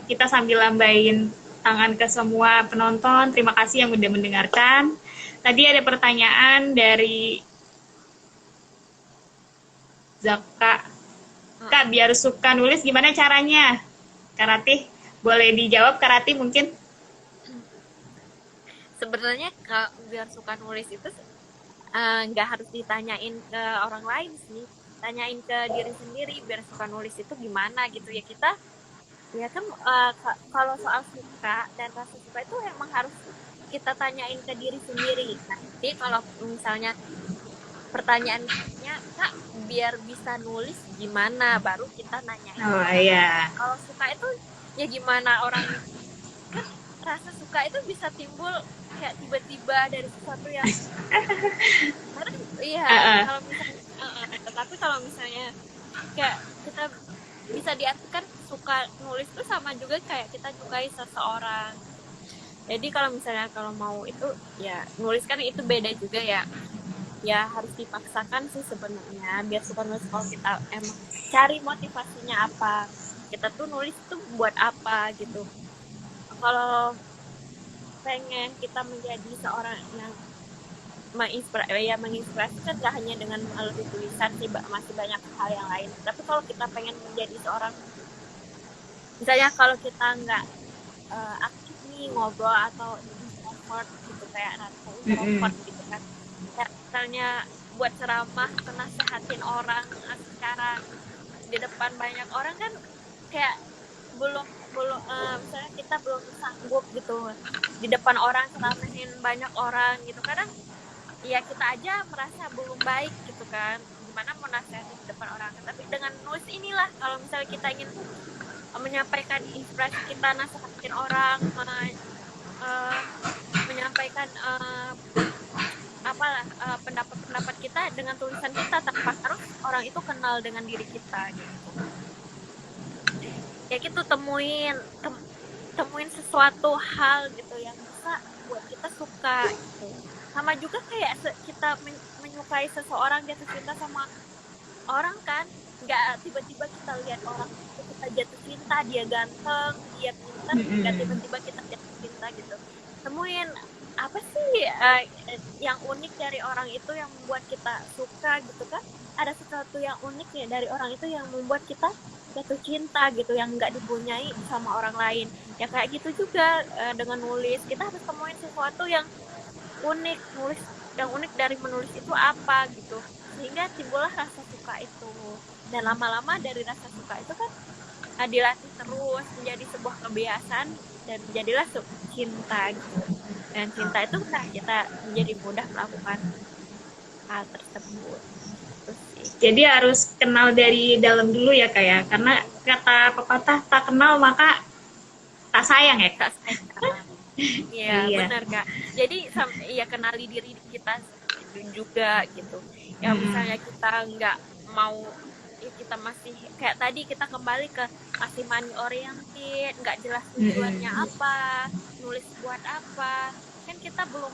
Kita sambil lambain tangan ke semua penonton. Terima kasih yang udah mendengarkan. Tadi ada pertanyaan dari Zaka. Kak, biar suka nulis gimana caranya? Kak Ratih, boleh dijawab Kak Ratih mungkin? Sebenarnya kalau biar suka nulis itu nggak harus ditanyain ke orang lain sih, tanyain ke diri sendiri biar suka nulis itu gimana gitu ya. Kita ya kan kalau soal suka dan rasa suka itu emang harus kita tanyain ke diri sendiri. Nanti kalau misalnya pertanyaannya, Kak, biar bisa nulis gimana, baru kita nanyain. Oh iya. Kalau suka itu ya gimana, orang kan rasa suka itu bisa timbul kayak tiba-tiba dari sesuatu yang karena iya kalau misalnya tetapi kalau misalnya kayak kita bisa diartikan suka nulis itu sama juga kayak kita sukai seseorang. Jadi kalau misalnya kalau mau itu ya nulis kan itu beda juga ya. Ya harus dipaksakan sih sebenarnya biar suka nulis. Kalau kita emang cari motivasinya apa, kita tuh nulis tuh buat apa gitu. Kalau pengen kita menjadi seorang yang menginspirasi kan gak hanya dengan melalui tulisan sih, masih banyak hal yang lain. Tapi kalau kita pengen menjadi seorang, misalnya kalau kita nggak aktif nih ngobrol atau introvert gitu kayak introvert gitu kan, kayak misalnya buat ceramah nasehatin orang secara di depan banyak orang kan kayak belum misalnya kita belum sanggup gitu di depan orang ceramahin banyak orang gitu. Kadang ya kita aja merasa belum baik gitu kan, gimana mau nasihatin di depan orang. Tapi dengan nulis inilah kalau misalnya kita ingin menyampaikan inspirasi kita, nasihatin orang, uh, menyampaikan pendapat-pendapat kita dengan tulisan kita tanpa harus orang itu kenal dengan diri kita gitu. Ya gitu, temuin sesuatu hal gitu yang bisa buat kita suka gitu. Sama juga kayak kita menyukai seseorang, jatuh cinta sama orang kan, nggak tiba-tiba kita lihat orang itu kita jatuh cinta, dia ganteng, dia pintar, nggak tiba-tiba kita jatuh cinta gitu. Temuin apa sih yang unik dari orang itu yang membuat kita suka gitu kan. Ada sesuatu yang unik ya dari orang itu yang membuat kita jatuh cinta gitu, yang nggak dipunyai sama orang lain. Ya kayak gitu juga dengan nulis, kita harus temuin sesuatu yang unik. Yang unik dari menulis itu apa gitu, sehingga timbullah rasa suka itu. Dan lama-lama dari rasa suka itu kan dilatih terus menjadi sebuah kebiasaan dan menjadilah cinta gitu. Dan cinta itu nah kita menjadi mudah melakukan hal tersebut. Jadi harus kenal dari dalam dulu ya Kak ya, karena kata pepatah tak kenal maka tak sayang ya Kak. Iya benar Kak. Jadi ya kenali diri kita juga gitu. Ya misalnya kita nggak mau, ya kita masih kayak tadi, kita kembali ke masih money oriented, nggak jelas tujuannya apa, nulis buat apa, kan kita belum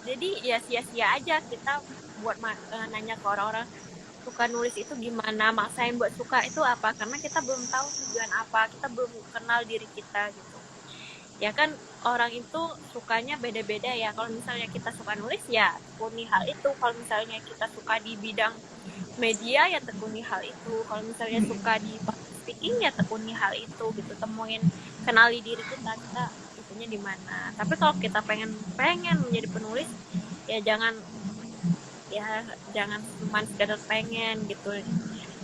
jadi ya sia-sia aja kita buat nanya ke orang-orang suka nulis itu gimana, maksain buat suka itu apa, karena kita belum tahu tujuan apa, kita belum kenal diri kita gitu. Ya kan orang itu sukanya beda-beda ya. Kalau misalnya kita suka nulis ya tekuni hal itu. Kalau misalnya kita suka di bidang media ya tekuni hal itu. Kalau misalnya suka di speaking ya tekuni hal itu gitu. Temuin, kenali diri kita itunya di mana. Tapi kalau kita pengen menjadi penulis ya jangan cuma sekedar pengen gitu,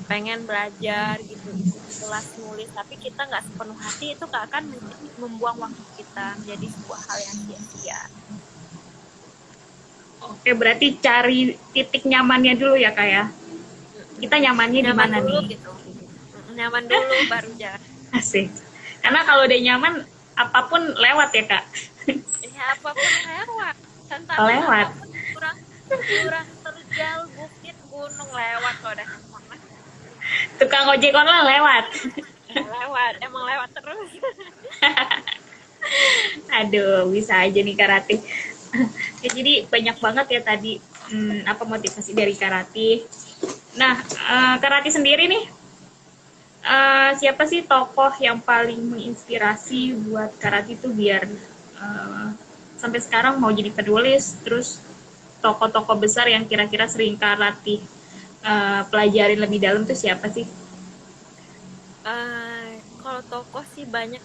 pengen belajar gitu, kelas nulis, tapi kita nggak sepenuh hati, itu akan membuang waktu kita menjadi sebuah hal yang sia-sia. Oke, berarti cari titik nyamannya dulu ya Kak ya. Kita nyamannya di mana nih? Gitu. Nyaman dulu baru jalan. Asik. Karena kalau udah nyaman apapun lewat ya Kak. Ya apapun lewat. Tantangan lewat. Kurang terjal, bukit, gunung lewat kalau udah nyaman. Tukang ojek online lewat. Emang lewat terus. Aduh, bisa aja nih Kak Ratih. Ya, jadi banyak banget ya tadi motivasi dari Kak Ratih. Nah, Kak Ratih sendiri nih, siapa sih tokoh yang paling menginspirasi buat Kak Ratih tuh biar sampai sekarang mau jadi penulis, terus tokoh-tokoh besar yang kira-kira sering Kak Ratih pelajarin lebih dalam tuh siapa sih? Kalau tokoh sih banyak.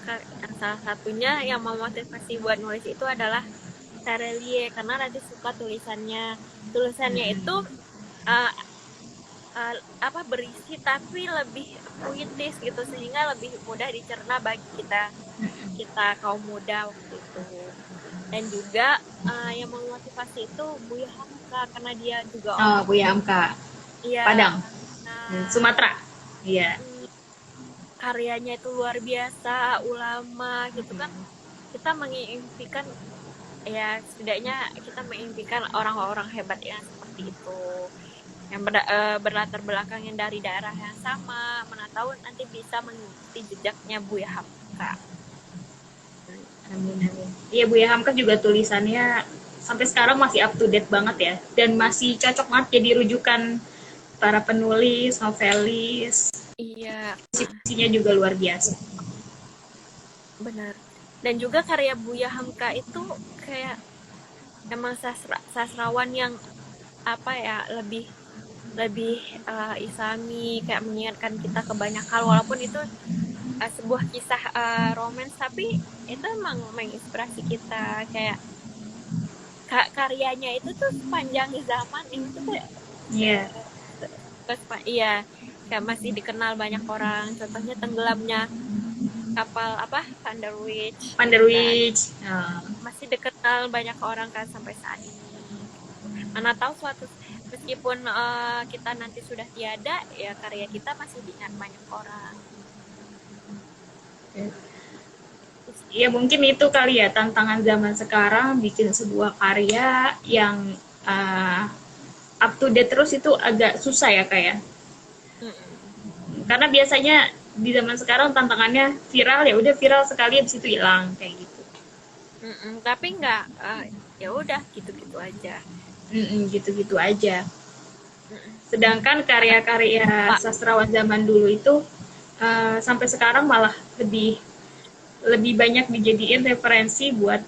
Salah satunya yang memotivasi buat nulis itu adalah Terelie, karena Ratih suka tulisannya itu berisi tapi lebih puitis gitu, sehingga lebih mudah dicerna bagi kita kaum muda waktu itu. Dan juga yang memotivasi itu Buya Hamka, karena dia juga Buya Hamka. Iya. Padang. Sumatera. Iya. Karyanya itu luar biasa, ulama gitu kan. Kita mengimpikan, ya setidaknya kita mengimpikan orang-orang hebat yang seperti itu, yang berlatar belakang yang dari daerah yang sama. Mana tahu nanti bisa mengikuti jejaknya Buya Hamka. Amin. Iya, Buya Hamka juga tulisannya sampai sekarang masih up to date banget ya, dan masih cocok banget jadi rujukan para penulis, novelis. Iya. Isinya juga luar biasa. Benar. Dan juga karya Buya Hamka itu kayak emang sastrawan yang lebih islami, kayak mengingatkan kita ke banyak hal, walaupun itu sebuah kisah romans, tapi itu emang menginspirasi kita. Kayak karyanya itu tuh sepanjang zaman ini tuh kayak masih dikenal banyak orang. Contohnya tenggelamnya kapal Van der Wijk. Masih dikenal banyak orang kan sampai saat ini. Mana tahu suatu meskipun kita nanti sudah tiada, ya karya kita masih diingat banyak orang. Ya mungkin itu kali ya tantangan zaman sekarang, bikin sebuah karya yang up to date terus itu agak susah ya kayak. Karena biasanya di zaman sekarang tantangannya viral, ya udah viral sekali habis itu hilang kayak gitu. Tapi nggak, ya udah gitu-gitu aja. Gitu-gitu aja. Mm-mm. Sedangkan karya-karya Pak, sastrawan zaman dulu itu sampai sekarang malah lebih lebih banyak dijadiin referensi buat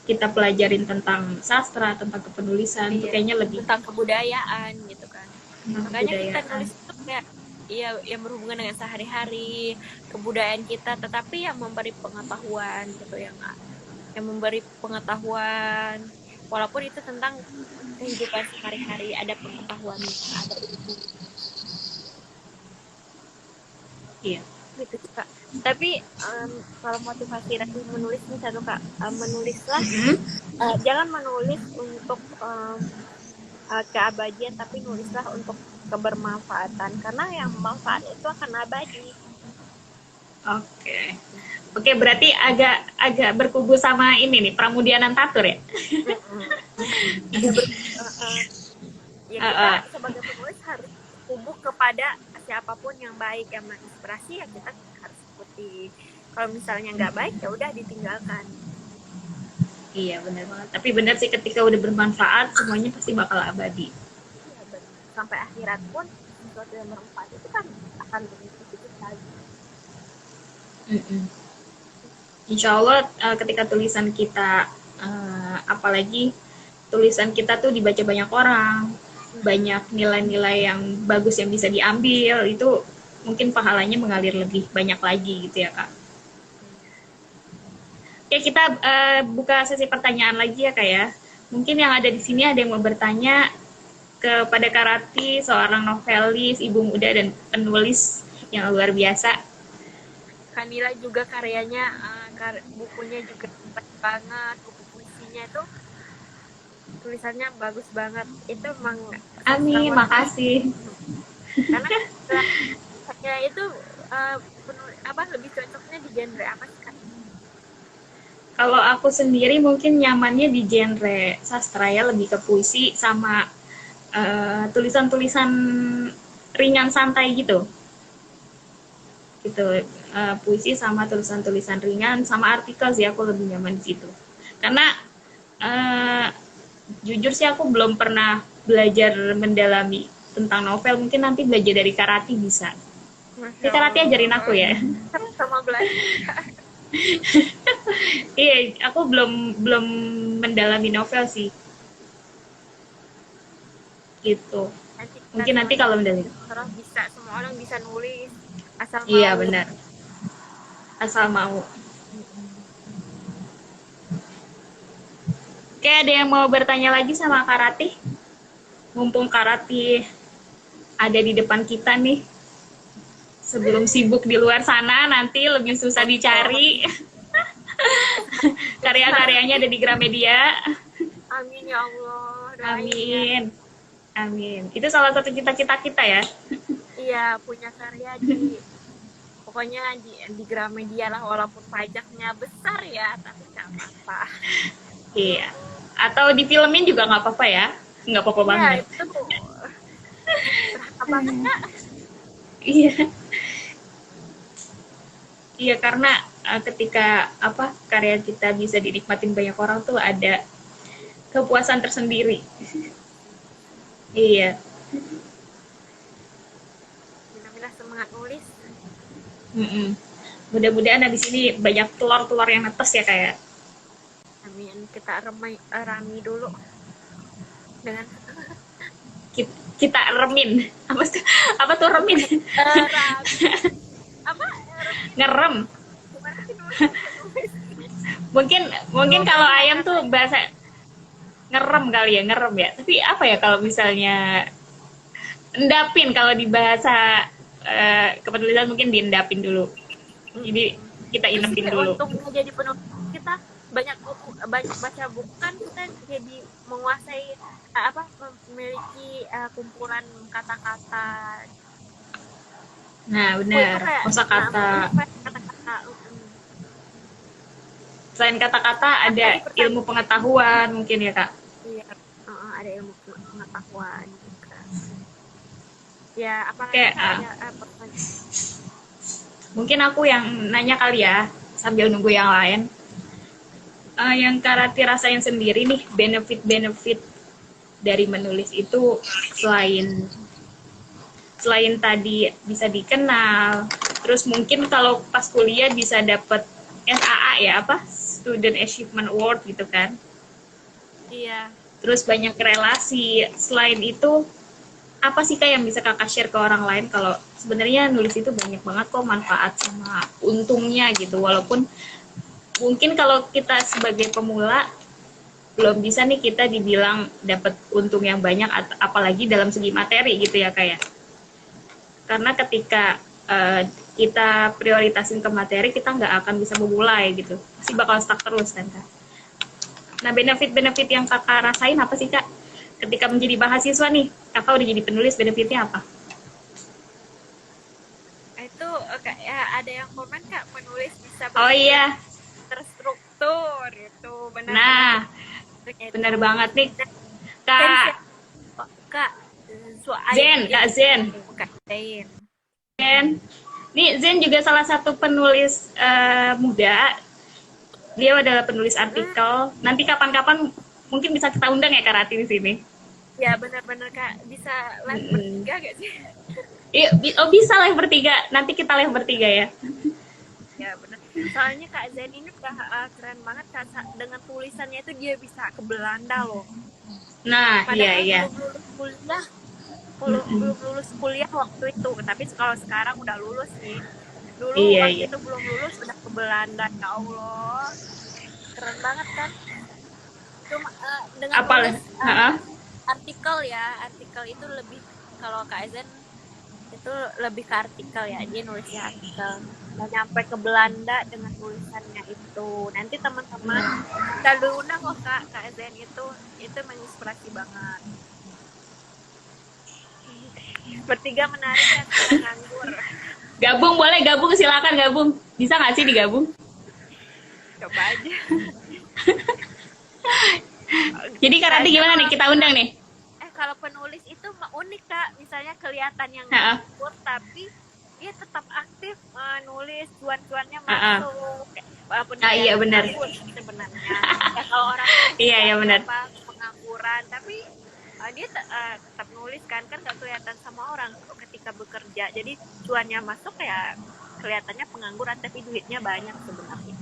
kita pelajarin tentang sastra, tentang kepenulisan, itu iya, kayaknya lebih tentang kebudayaan gitu kan. Makanya kita kebudayaan. nulis itu kayak iya yang berhubungan dengan sehari-hari, kebudayaan kita, tetapi yang memberi pengetahuan gitu, yang memberi pengetahuan, walaupun itu tentang kehidupan sehari-hari, ada pengetahuannya, ada ilmu Iya. gitu Kak. Tapi kalau motivasi Rati menulis nih satu Kak, menulislah, jangan menulis untuk keabadian, tapi nulislah untuk kebermanfaatan, karena yang manfaat itu akan abadi. Oke. Oke, berarti agak agak berkubu sama ini nih, Pramudia Nantatur ya? Ya, ya kita sebagai penulis harus kubu kepada siapapun yang baik, yang menginspirasi, ya kita harus ikuti. Kalau misalnya nggak baik, ya udah ditinggalkan. Iya, benar banget. Tapi benar sih ketika udah bermanfaat, semuanya pasti bakal abadi. Iya benar. Sampai akhirat pun sesuatu yang bermanfaat itu kan akan mengikuti kita. Insya Allah ketika tulisan kita, apalagi tulisan kita tuh dibaca banyak orang, banyak nilai-nilai yang bagus yang bisa diambil, itu mungkin pahalanya mengalir lebih banyak lagi gitu ya Kak. Oke, kita buka sesi pertanyaan lagi ya Kak ya. Mungkin yang ada di sini ada yang mau bertanya kepada Kak Rati, seorang novelis, ibu muda dan penulis yang luar biasa. Kanila juga karyanya, bukunya juga bagus banget, buku puisinya itu tulisannya bagus banget. Itu emang Amin, makasih. karena saya itu lebih cocoknya di genre apa sih Kak? Kalau aku sendiri mungkin nyamannya di genre sastra ya, lebih ke puisi sama tulisan-tulisan ringan santai gitu. Gitu, puisi sama tulisan-tulisan ringan sama artikel sih aku lebih nyaman di situ. Karena jujur sih aku belum pernah belajar mendalami tentang novel, mungkin nanti belajar dari Karati bisa. Jadi Karati ajarin aku ya. Sama belajar. Iya, aku belum belum mendalami novel sih. Gitu. Mungkin nanti kalau mendalami. Semua orang bisa nulis asal mau. Iya benar. Asal mau. Oke, ada yang mau bertanya lagi sama Karati? Mumpung Karati ada di depan kita nih. Sebelum sibuk di luar sana, nanti lebih susah dicari. Karya-karyanya ada di Gramedia. Amin ya Allah. Amin. Amin. Itu salah satu cita-cita kita ya. Iya, punya karya di pokoknya di Gramedia lah, walaupun pajaknya besar ya, tapi nggak apa-apa. Iya. Atau difilmin juga nggak apa-apa ya. Nggak apa-apa banget. Itu banget Kak. Iya. Iya, karena ketika karya kita bisa dinikmatin banyak orang tuh ada kepuasan tersendiri. Iya. Alhamdulillah, semangat nulis. Mudah-mudahan habis ini banyak telur-telur yang netes ya kayak. Amin. Kita rami dulu dengan kita remin. Apa tuh remin? Apa? Ngerem. Mungkin kalau ayam tuh bahasa ngerem kali ya, ngerem ya. Tapi apa ya kalau misalnya endapin, kalau di bahasa kepenulisan mungkin diendapin dulu. Jadi kita inepin dulu. Untuk jadi penulis kita banyak buku, banyak baca buku kan kita jadi menguasai memiliki kumpulan kata-kata. Nah, Buku itu benar. kayak Kosakata. kata-kata. Selain kata-kata Kan ada tadi ilmu pengetahuan mungkin ya, Kak. iya, ada ilmu pengetahuan juga. Ya, apalagi Kayak Kak ada mungkin aku yang nanya kali ya sambil nunggu yang lain. Yang Kak Rati rasain sendiri nih, benefit-benefit dari menulis itu selain tadi bisa dikenal, terus mungkin kalau pas kuliah bisa dapat SAA ya, apa Student Achievement Award gitu kan. iya. Terus banyak relasi. Selain itu apa sih Kak yang bisa Kakak share ke orang lain kalau sebenarnya nulis itu banyak banget kok manfaat sama untungnya gitu, walaupun mungkin kalau kita sebagai pemula belum bisa nih kita dibilang dapat untung yang banyak, apalagi dalam segi materi gitu ya kayak. Karena ketika kita prioritasin ke materi, kita nggak akan bisa memulai gitu, pasti bakal stuck terus kan Kak. Nah, benefit-benefit yang Kakak rasain apa sih Kak ketika menjadi mahasiswa nih? Kakak udah jadi penulis, benefitnya apa? Itu ya, ada yang komen Kak, menulis bisa Oh iya, terstruktur itu benar. nah benar banget nih Kak Kak Zen, Kak Zen. Zen. Nih Zen juga salah satu penulis muda. Dia adalah penulis artikel. Nanti kapan-kapan mungkin bisa kita undang ya Kak Rati di sini. Ya benar-benar Kak, bisa live bertiga gak sih? Oh bisa live bertiga. Nanti kita live bertiga ya. Ya benar. Soalnya Kak Zen ini udah keren banget Kak, dengan tulisannya itu dia bisa ke Belanda loh. Nah, padahal iya. belum lulus kuliah waktu itu, tapi kalau sekarang udah lulus sih. Dulu waktu itu belum lulus udah ke Belanda, ya Allah, keren banget kan. Cuma dengan tulis artikel itu lebih, kalau Kak Zen itu lebih ke artikel ya, dia nulisnya artikel dan nyampe ke Belanda dengan tulisannya itu. Nanti teman-teman kita diundang loh Kak Zen itu menginspirasi banget. Bertiga menarik kan, nganggur. Gabung boleh, silakan gabung. Bisa nggak sih digabung? Coba aja. Jadi Kak Rati gimana nih, kita undang nih? Kalau penulis itu unik Kak, misalnya kelihatan yang nganggur tapi dia tetap aktif nulis, cuan-cuannya masuk. Walaupun iya benar. Sebenarnya ya, kalau orang iya benar. Pengangguran tapi dia tetap nulis kan nggak kelihatan sama orang ketika bekerja, jadi cuannya masuk ya kelihatannya pengangguran tapi duitnya banyak sebenarnya.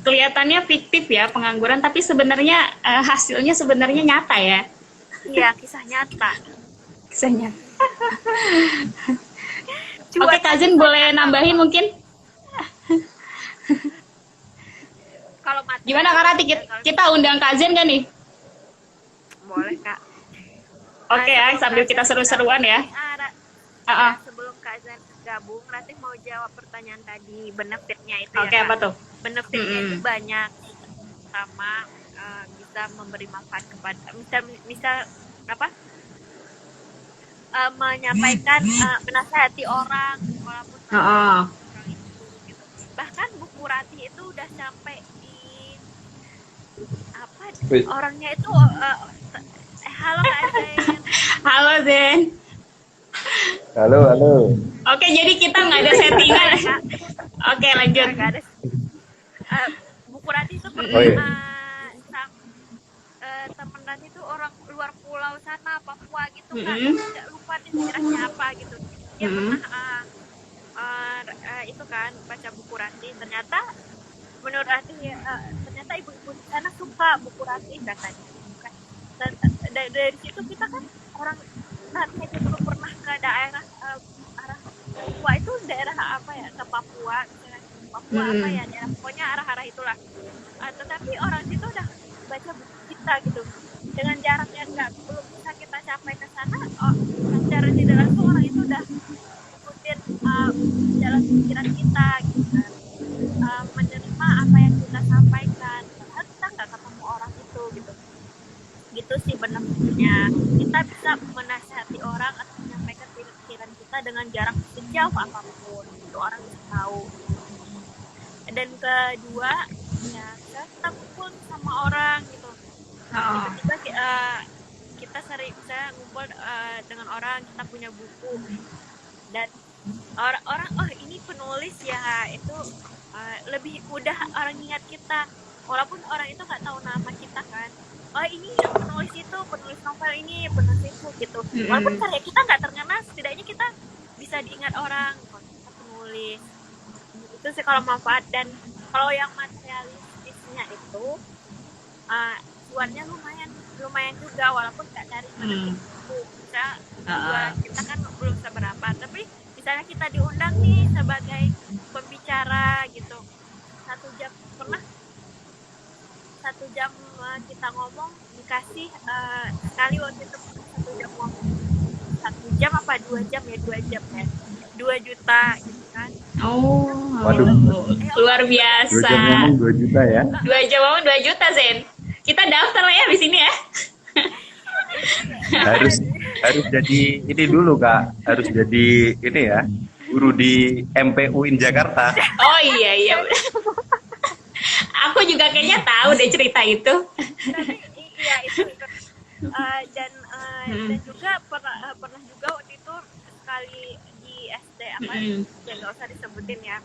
Kelihatannya fiktif ya pengangguran, tapi sebenarnya hasilnya sebenarnya nyata ya. Iya, kisah nyata. Oke, Kak Zen boleh nambahin mungkin? Kalau gimana Kak Rati, kita undang Kak Zen kan nih? Boleh Kak. Oke ya, sambil kita seru-seruan ya. Sebelum Kak Zen gabung, Rati mau jawab pertanyaan tadi, benefitnya itu Oke, apa tuh? Benefitnya itu banyak, sama bisa memberi manfaat kepada, misal menyampaikan, menasihati orang, walaupun orang itu gitu. Bahkan buku Rati itu udah sampai di orangnya itu halo Kak Zen. Halo Zen. Halo. Oke, jadi kita nggak ada settingan. Oke, lanjut. Buku Rati itu temen Rati itu orang luar pulau sana, Papua gitu kan. Tidak lupa daerahnya apa gitu. Dia pernah itu kan baca buku Rati, ternyata menurut Rati ternyata ibu-ibu di sana suka buku Rati katanya. Dari situ kita kan orang Rati aja belum pernah ke daerah arah Papua, itu daerah apa ya, ke Papua misalnya, Papua apa ya, daerah pokoknya arah-arah itulah. Tetapi orang situ udah baca buku kita gitu, dengan jarak yang belum bisa kita capai ke sana, secara tidak langsung orang itu udah ikutin jalan pikiran kita gitu kan, menerima apa yang kita sampaikan. Padahal misalnya kita bisa menasihati orang atau menyampaikan pikiran kita dengan jarak sejauh apapun, itu orang bisa tahu. Dan kedua, ya kita kumpul sama orang gitu. Oh. Tiba-tiba kita sering bisa ngumpul dengan orang, kita punya buku dan orang oh ini penulis ya, itu lebih mudah orang ingat kita walaupun orang itu nggak tahu nama kita kan. Oh ini yang penulis itu, penulis novel ini, penulis itu gitu. Walaupun karya kita nggak terkenal, setidaknya kita bisa diingat orang kalau kita penulis. Itu sih kalau manfaat. Dan kalau yang materialistisnya itu cuannya lumayan juga, walaupun nggak dari buku. Misal kita kan belum seberapa, tapi misalnya kita diundang nih sebagai pembicara gitu, 1 jam kita ngomong dikasih sekali waktu itu 1 jam ngomong, 1 jam apa 2 jam ya, 2 jam ya, 2 juta gitu kan. Waduh. Luar biasa. 2 jam ngomong 2 juta ya. 2 jam ngomong 2 juta, Zen. Kita daftar lah ya di sini ya. harus jadi ini dulu Kak, harus jadi ini ya, guru di MPUIN Jakarta. Oh iya. Aku juga kayaknya tahu deh cerita itu. Iya itu. Dan juga pernah juga waktu itu sekali di SD apa ya, nggak usah disebutin ya.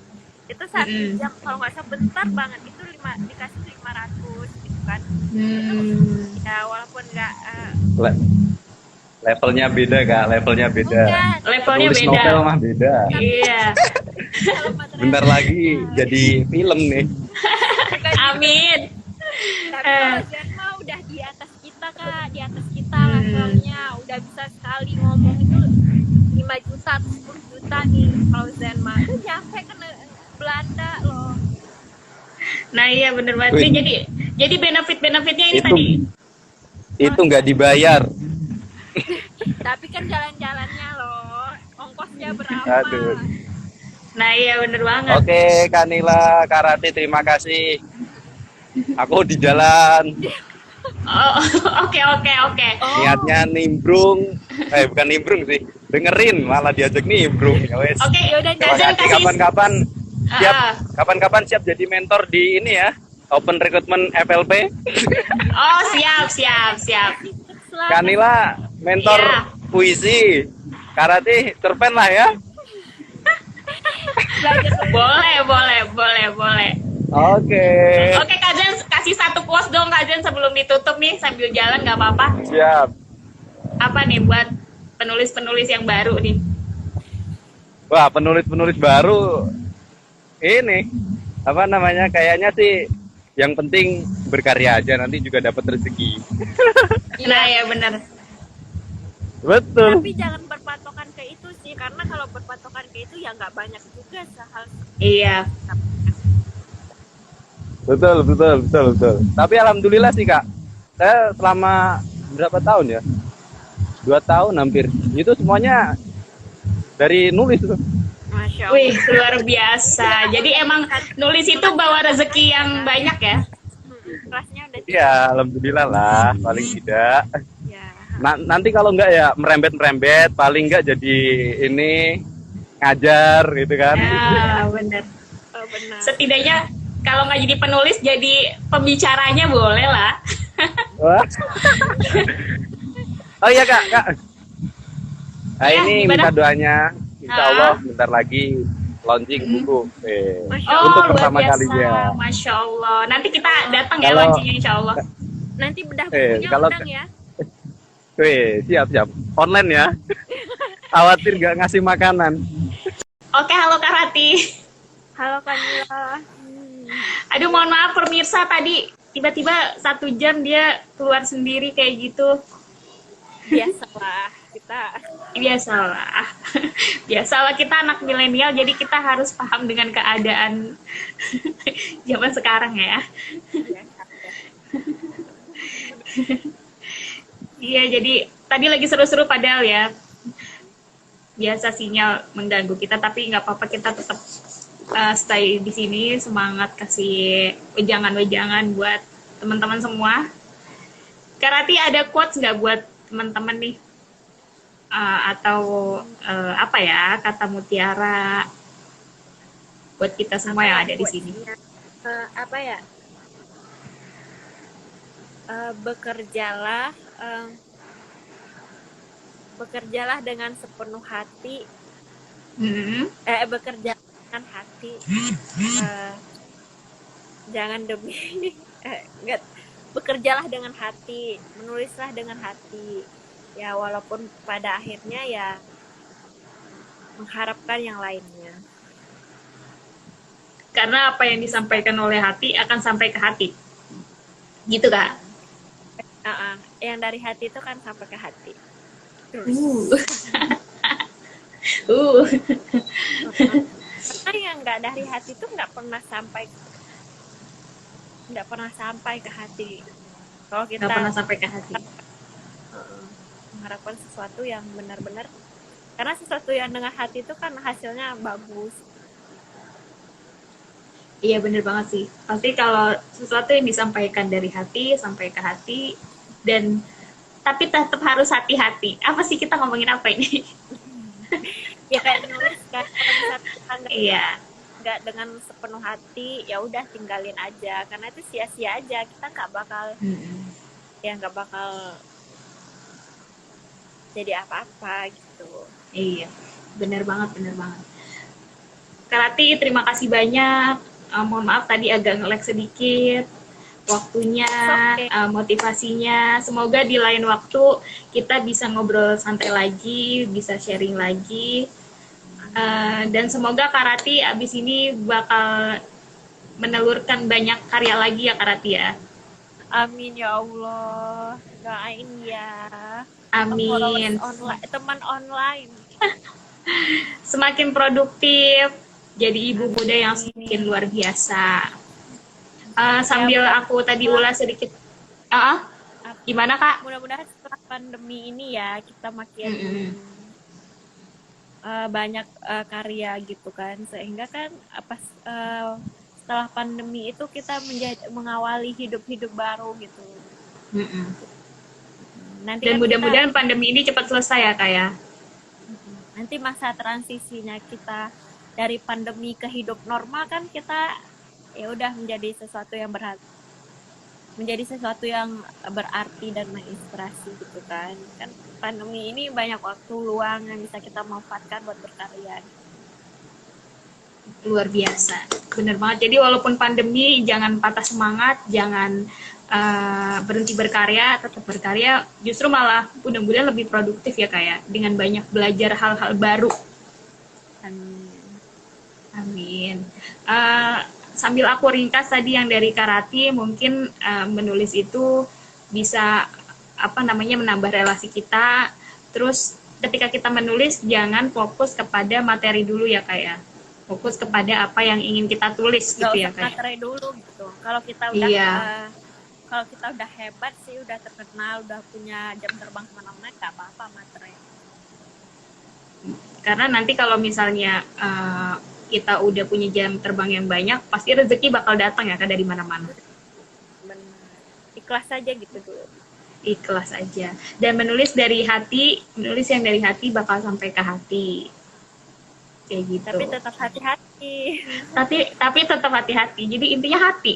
Itu 1 jam kalau nggak salah bentar banget, itu dikasih 500 gitu kan. Itu ya walaupun nggak Levelnya beda Kak, levelnya beda. Levelnya Tulis beda. novel mah beda. Iya. Bentar lagi jadi film nih. Amin. Tapi kalau Zenma udah di atas kita Kak, di atas kita levelnya, udah bisa sekali ngomong itu 5 juta atau 10 juta nih kalau Zenma. Itu nyampe ke Belanda loh. Nah iya bener banget. Wih. Jadi benefit-benefitnya ini Itu- tadi. Itu nggak dibayar. Tapi kan jalan-jalannya loh, ongkosnya berapa? Aduh. Nah iya bener banget. Oke, Kanila, Karati, terima kasih. Aku di jalan. Oh, oke. Niatnya nimbrung. Bukan nimbrung sih. Dengerin, malah diajak nimbrung. Ya wes. Oke, yaudah Terima Zen kasih. kasih. Kapan-kapan siap jadi mentor di ini ya. Open Recruitment FLP. Oh siap. Kanila, mentor Iya. puisi. Karati, cerpen lah ya. Boleh. Oke. Oke Kak Zen, kasih 1 quotes dong Kak Zen sebelum ditutup nih, sambil jalan nggak apa-apa. Siap. Apa nih buat penulis-penulis yang baru nih? Wah, penulis-penulis baru ini apa namanya? Kayaknya sih yang penting berkarya aja, nanti juga dapat rezeki. Nah ya bener. Betul. Tapi jangan berpatokan ke itu sih, karena kalau berpatokan ke itu ya nggak banyak juga sehal. Iya. Betul. Tapi alhamdulillah sih Kak, saya selama berapa tahun ya? 2 tahun hampir. Itu semuanya dari nulis tuh. Masya Allah. Wih luar biasa. Jadi emang nulis itu bawa rezeki yang banyak ya? Kelasnya udah Iya, alhamdulillah lah, paling tidak. ya. Nanti kalau enggak ya merembet, paling enggak jadi ini ngajar gitu kan. Ya bener. Oh, benar. Setidaknya kalau nggak jadi penulis, jadi pembicaranya boleh lah. Wah. Oh iya Kak. Nah Ya, ini gimana? minta doanya, insya Allah bentar lagi launching buku. Masya Oh, Untuk luar pertama biasa. kalinya. Masya Allah. Nanti kita datang ya Kalau- launchingnya insya Allah. Nanti bedah bukunya kalau- undang ya. Siap. Online ya. Khawatir nggak ngasih makanan. Oke, halo Kak Rati. Halo Kanila. Aduh, mohon maaf pemirsa, tadi tiba-tiba 1 jam dia keluar sendiri kayak gitu. Biasalah kita. Biasalah kita anak milenial, jadi kita harus paham dengan keadaan zaman sekarang ya. Iya, jadi tadi lagi seru-seru padahal ya. Biasa sinyal mengganggu kita, tapi nggak apa-apa, kita tetap stay di sini, semangat kasih wejangan-wejangan buat teman-teman semua. Kak Rati ada quotes nggak buat teman-teman nih, atau apa ya, kata mutiara buat kita semua Apa yang ya ada di sini? quotes-nya? Apa ya? Bekerjalah, bekerjalah dengan sepenuh hati. Hmm. Bekerja dengan hati. Jangan demi enggak, bekerjalah dengan hati, menulislah dengan hati. Ya walaupun pada akhirnya ya mengharapkan yang lainnya. Karena apa yang disampaikan oleh hati akan sampai ke hati. Gitu, Kak? Yang dari hati itu kan sampai ke hati. Terus. Uh. Uh. Karena yang nggak dari hati itu nggak pernah sampai ke hati. Kalau Nggak pernah kita sampai ke hati. mengharapkan sesuatu yang benar-benar, karena sesuatu yang dengan hati itu kan hasilnya bagus. Iya, bener banget sih. Pasti kalau sesuatu yang disampaikan dari hati sampai ke hati, dan tapi tetap harus hati-hati. Apa sih, kita ngomongin apa ini? Ya kayak nulis kan, kalau misalnya kita Iya. nggak dengan sepenuh hati, ya udah tinggalin aja, karena itu sia-sia aja. Kita nggak bakal jadi apa-apa gitu. Iya, bener banget, bener banget. Kak Rati, terima kasih banyak. Mohon maaf tadi agak nge-lag sedikit waktunya, Okay. motivasinya. Semoga di lain waktu kita bisa ngobrol santai lagi, bisa sharing lagi. Dan semoga Kak Rati abis ini bakal menelurkan banyak karya lagi ya Kak Rati ya. Amin ya Allah, doain ya. Amin. Teman online. Semakin produktif, jadi ibu muda yang semakin luar biasa. Sambil aku tadi ulas sedikit. Gimana Kak? Mudah-mudahan setelah pandemi ini ya kita makin banyak karya gitu kan, sehingga kan setelah pandemi itu kita mengawali hidup baru gitu. Nanti dan kan mudah-mudahan pandemi ini cepat selesai ya Kak ya. Nanti masa transisinya kita dari pandemi ke hidup normal kan kita ya udah menjadi sesuatu yang berarti dan menginspirasi gitu kan. Kan pandemi ini banyak waktu luang yang bisa kita manfaatkan buat berkarya. Luar biasa, bener banget. Jadi walaupun pandemi, jangan patah semangat, jangan berhenti berkarya, tetap berkarya. Justru malah mudah-mudahan lebih produktif ya Kak, dengan banyak belajar hal-hal baru. Amin. Sambil aku ringkas tadi yang dari Kak Rati, mungkin menulis itu bisa menambah relasi kita. Terus ketika kita menulis, jangan fokus kepada materi dulu ya Kak ya. Fokus kepada apa yang ingin kita tulis gitu ya Kak. Materi dulu gitu. Kalau kita udah hebat sih, udah terkenal, udah punya jam terbang kemana-mana, nggak apa-apa materi. Karena nanti kalau misalnya kita udah punya jam terbang yang banyak, pasti rezeki bakal datang ya Kak dari mana-mana. Benar. Ikhlas aja gitu dulu. Ikhlas aja. Dan menulis dari hati, menulis yang dari hati bakal sampai ke hati. Kayak gitu. Tapi tetap hati-hati. Tapi tetap hati-hati. Jadi intinya hati.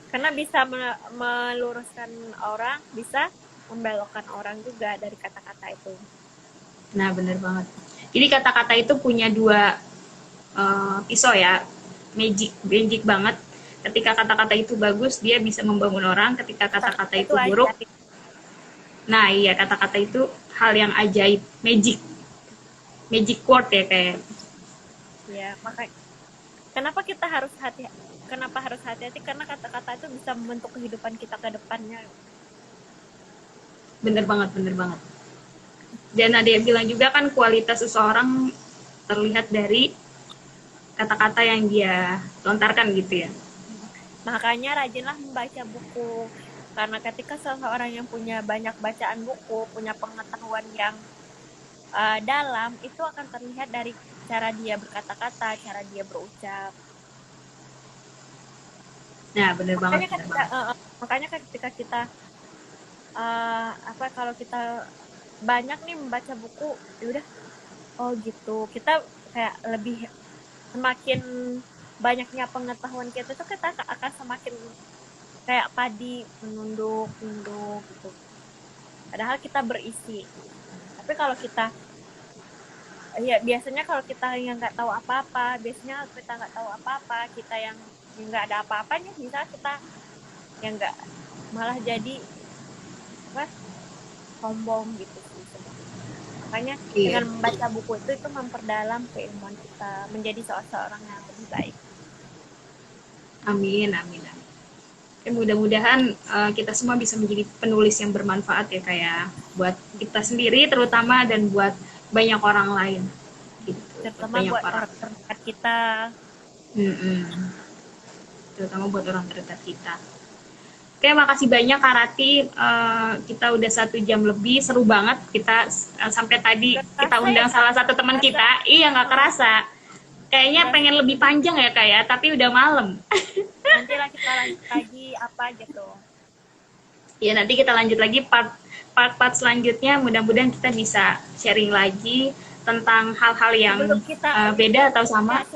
Karena bisa meluruskan orang, bisa membelokkan orang juga dari kata-kata itu. Nah, bener banget. Jadi kata-kata itu punya dua pisau ya. Magic banget. Ketika kata-kata itu bagus, dia bisa membangun orang. Ketika kata-kata itu buruk, nah iya, kata-kata itu hal yang ajaib, magic word ya kayak. Ya, makanya kenapa harus hati-hati? Karena kata-kata itu bisa membentuk kehidupan kita ke depannya. Bener banget. Dan ada yang bilang juga kan kualitas seseorang terlihat dari kata-kata yang dia lontarkan gitu ya. Makanya rajinlah membaca buku. Karena ketika seseorang yang punya banyak bacaan buku, punya pengetahuan yang dalam, itu akan terlihat dari cara dia berkata-kata, cara dia berucap. Nah, bener banget. Makanya ketika kita apa kalau kita banyak nih membaca buku, ya udah, oh gitu, kita kayak lebih, semakin banyaknya pengetahuan kita tuh kita akan semakin kayak padi menunduk gitu. Padahal kita berisi. Tapi kalau kita, ya biasanya kalau kita yang nggak tahu apa-apa, kita yang nggak ada apa-apanya, bisa kita yang nggak, malah jadi apa, sombong gitu sih sebenarnya. Makanya dengan membaca buku itu memperdalam keilmuan kita, menjadi seorang yang lebih baik. Amin, amin, amin. Mudah-mudahan kita semua bisa menjadi penulis yang bermanfaat ya, kayak buat kita sendiri terutama dan buat banyak orang lain. Gitu. Terutama buat orang terdekat kita. Terutama buat orang terdekat kita. Oke, makasih banyak Kak Rati. Kita udah 1 jam lebih, seru banget. Kita sampai tadi kita undang salah satu teman kita. Iya, nggak kerasa. Kayaknya pengen lebih panjang ya Kak ya, tapi udah malam. Nanti lah kita lanjut lagi apa gitu. Ya, nanti kita lanjut lagi part selanjutnya. Mudah-mudahan kita bisa sharing lagi tentang hal-hal yang beda atau sama.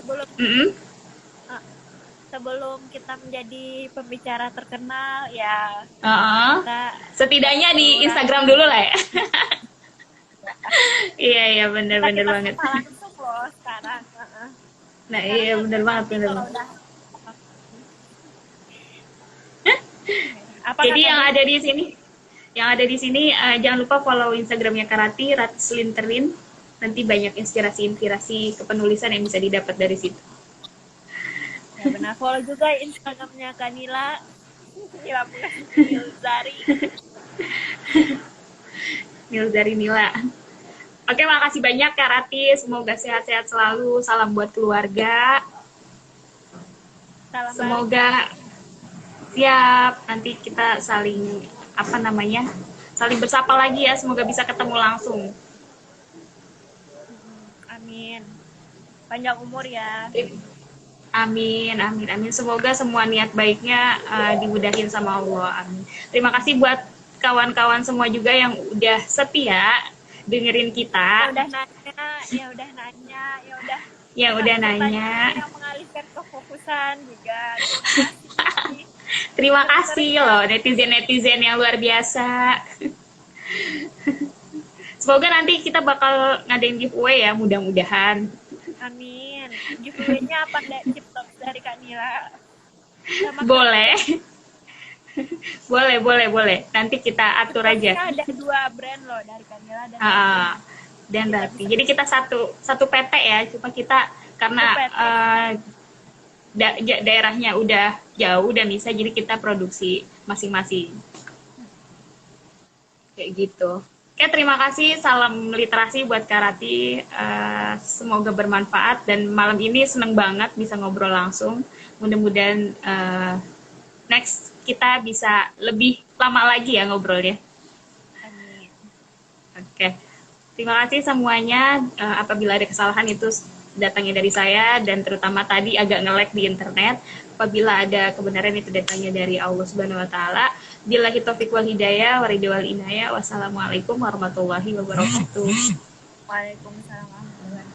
Sebelum kita menjadi pembicara terkenal ya, kita setidaknya di Instagram dulu lah ya. Iya benar banget. Kita langsung loh sekarang. Nah iya benar banget. Jadi yang ada di sini jangan lupa follow Instagramnya Karati, Ratslinterin. Nanti banyak inspirasi kepenulisan yang bisa didapat dari situ. Ya benar, follow juga Instagramnya Kanila, Nilzari. Nilzari Nila. Oke, makasih banyak Kak Rati, semoga sehat-sehat selalu, salam buat keluarga. Salam semoga siap, nanti kita saling saling bersapa lagi ya, semoga bisa ketemu langsung. Amin. Panjang umur ya. Amin. Semoga semua niat baiknya dimudahin sama Allah. Amin. Terima kasih buat kawan-kawan semua juga yang udah setia dengerin kita. Yang udah nanya. Yang mengalihkan kefokusan juga. Terima kasih loh netizen yang luar biasa. Semoga nanti kita bakal ngadain giveaway ya, mudah-mudahan. Amin. Giveaway-nya apa? Tips dari Kak Nila? Boleh. boleh. Nanti kita atur aja. Kita ada 2 brand loh, dari Kak Nila dan Rati. Jadi kita satu PT ya, cuma kita karena daerahnya udah jauh dan bisa, jadi kita produksi masing-masing. Kayak gitu. Oke, terima kasih. Salam literasi buat Kak Rati. Semoga bermanfaat. Dan malam ini seneng banget bisa ngobrol langsung. Mudah-mudahan next kita bisa lebih lama lagi ya ngobrolnya. Amin. Oke. Terima kasih semuanya. Apabila ada kesalahan itu datangnya dari saya, dan terutama tadi agak nge-lag di internet. Apabila ada kebenaran itu datangnya dari Allah Subhanahu wa taala. Billahi taufiq wal hidayah, waridhi wal inayah. Wassalamualaikum warahmatullahi wabarakatuh. Waalaikumsalam.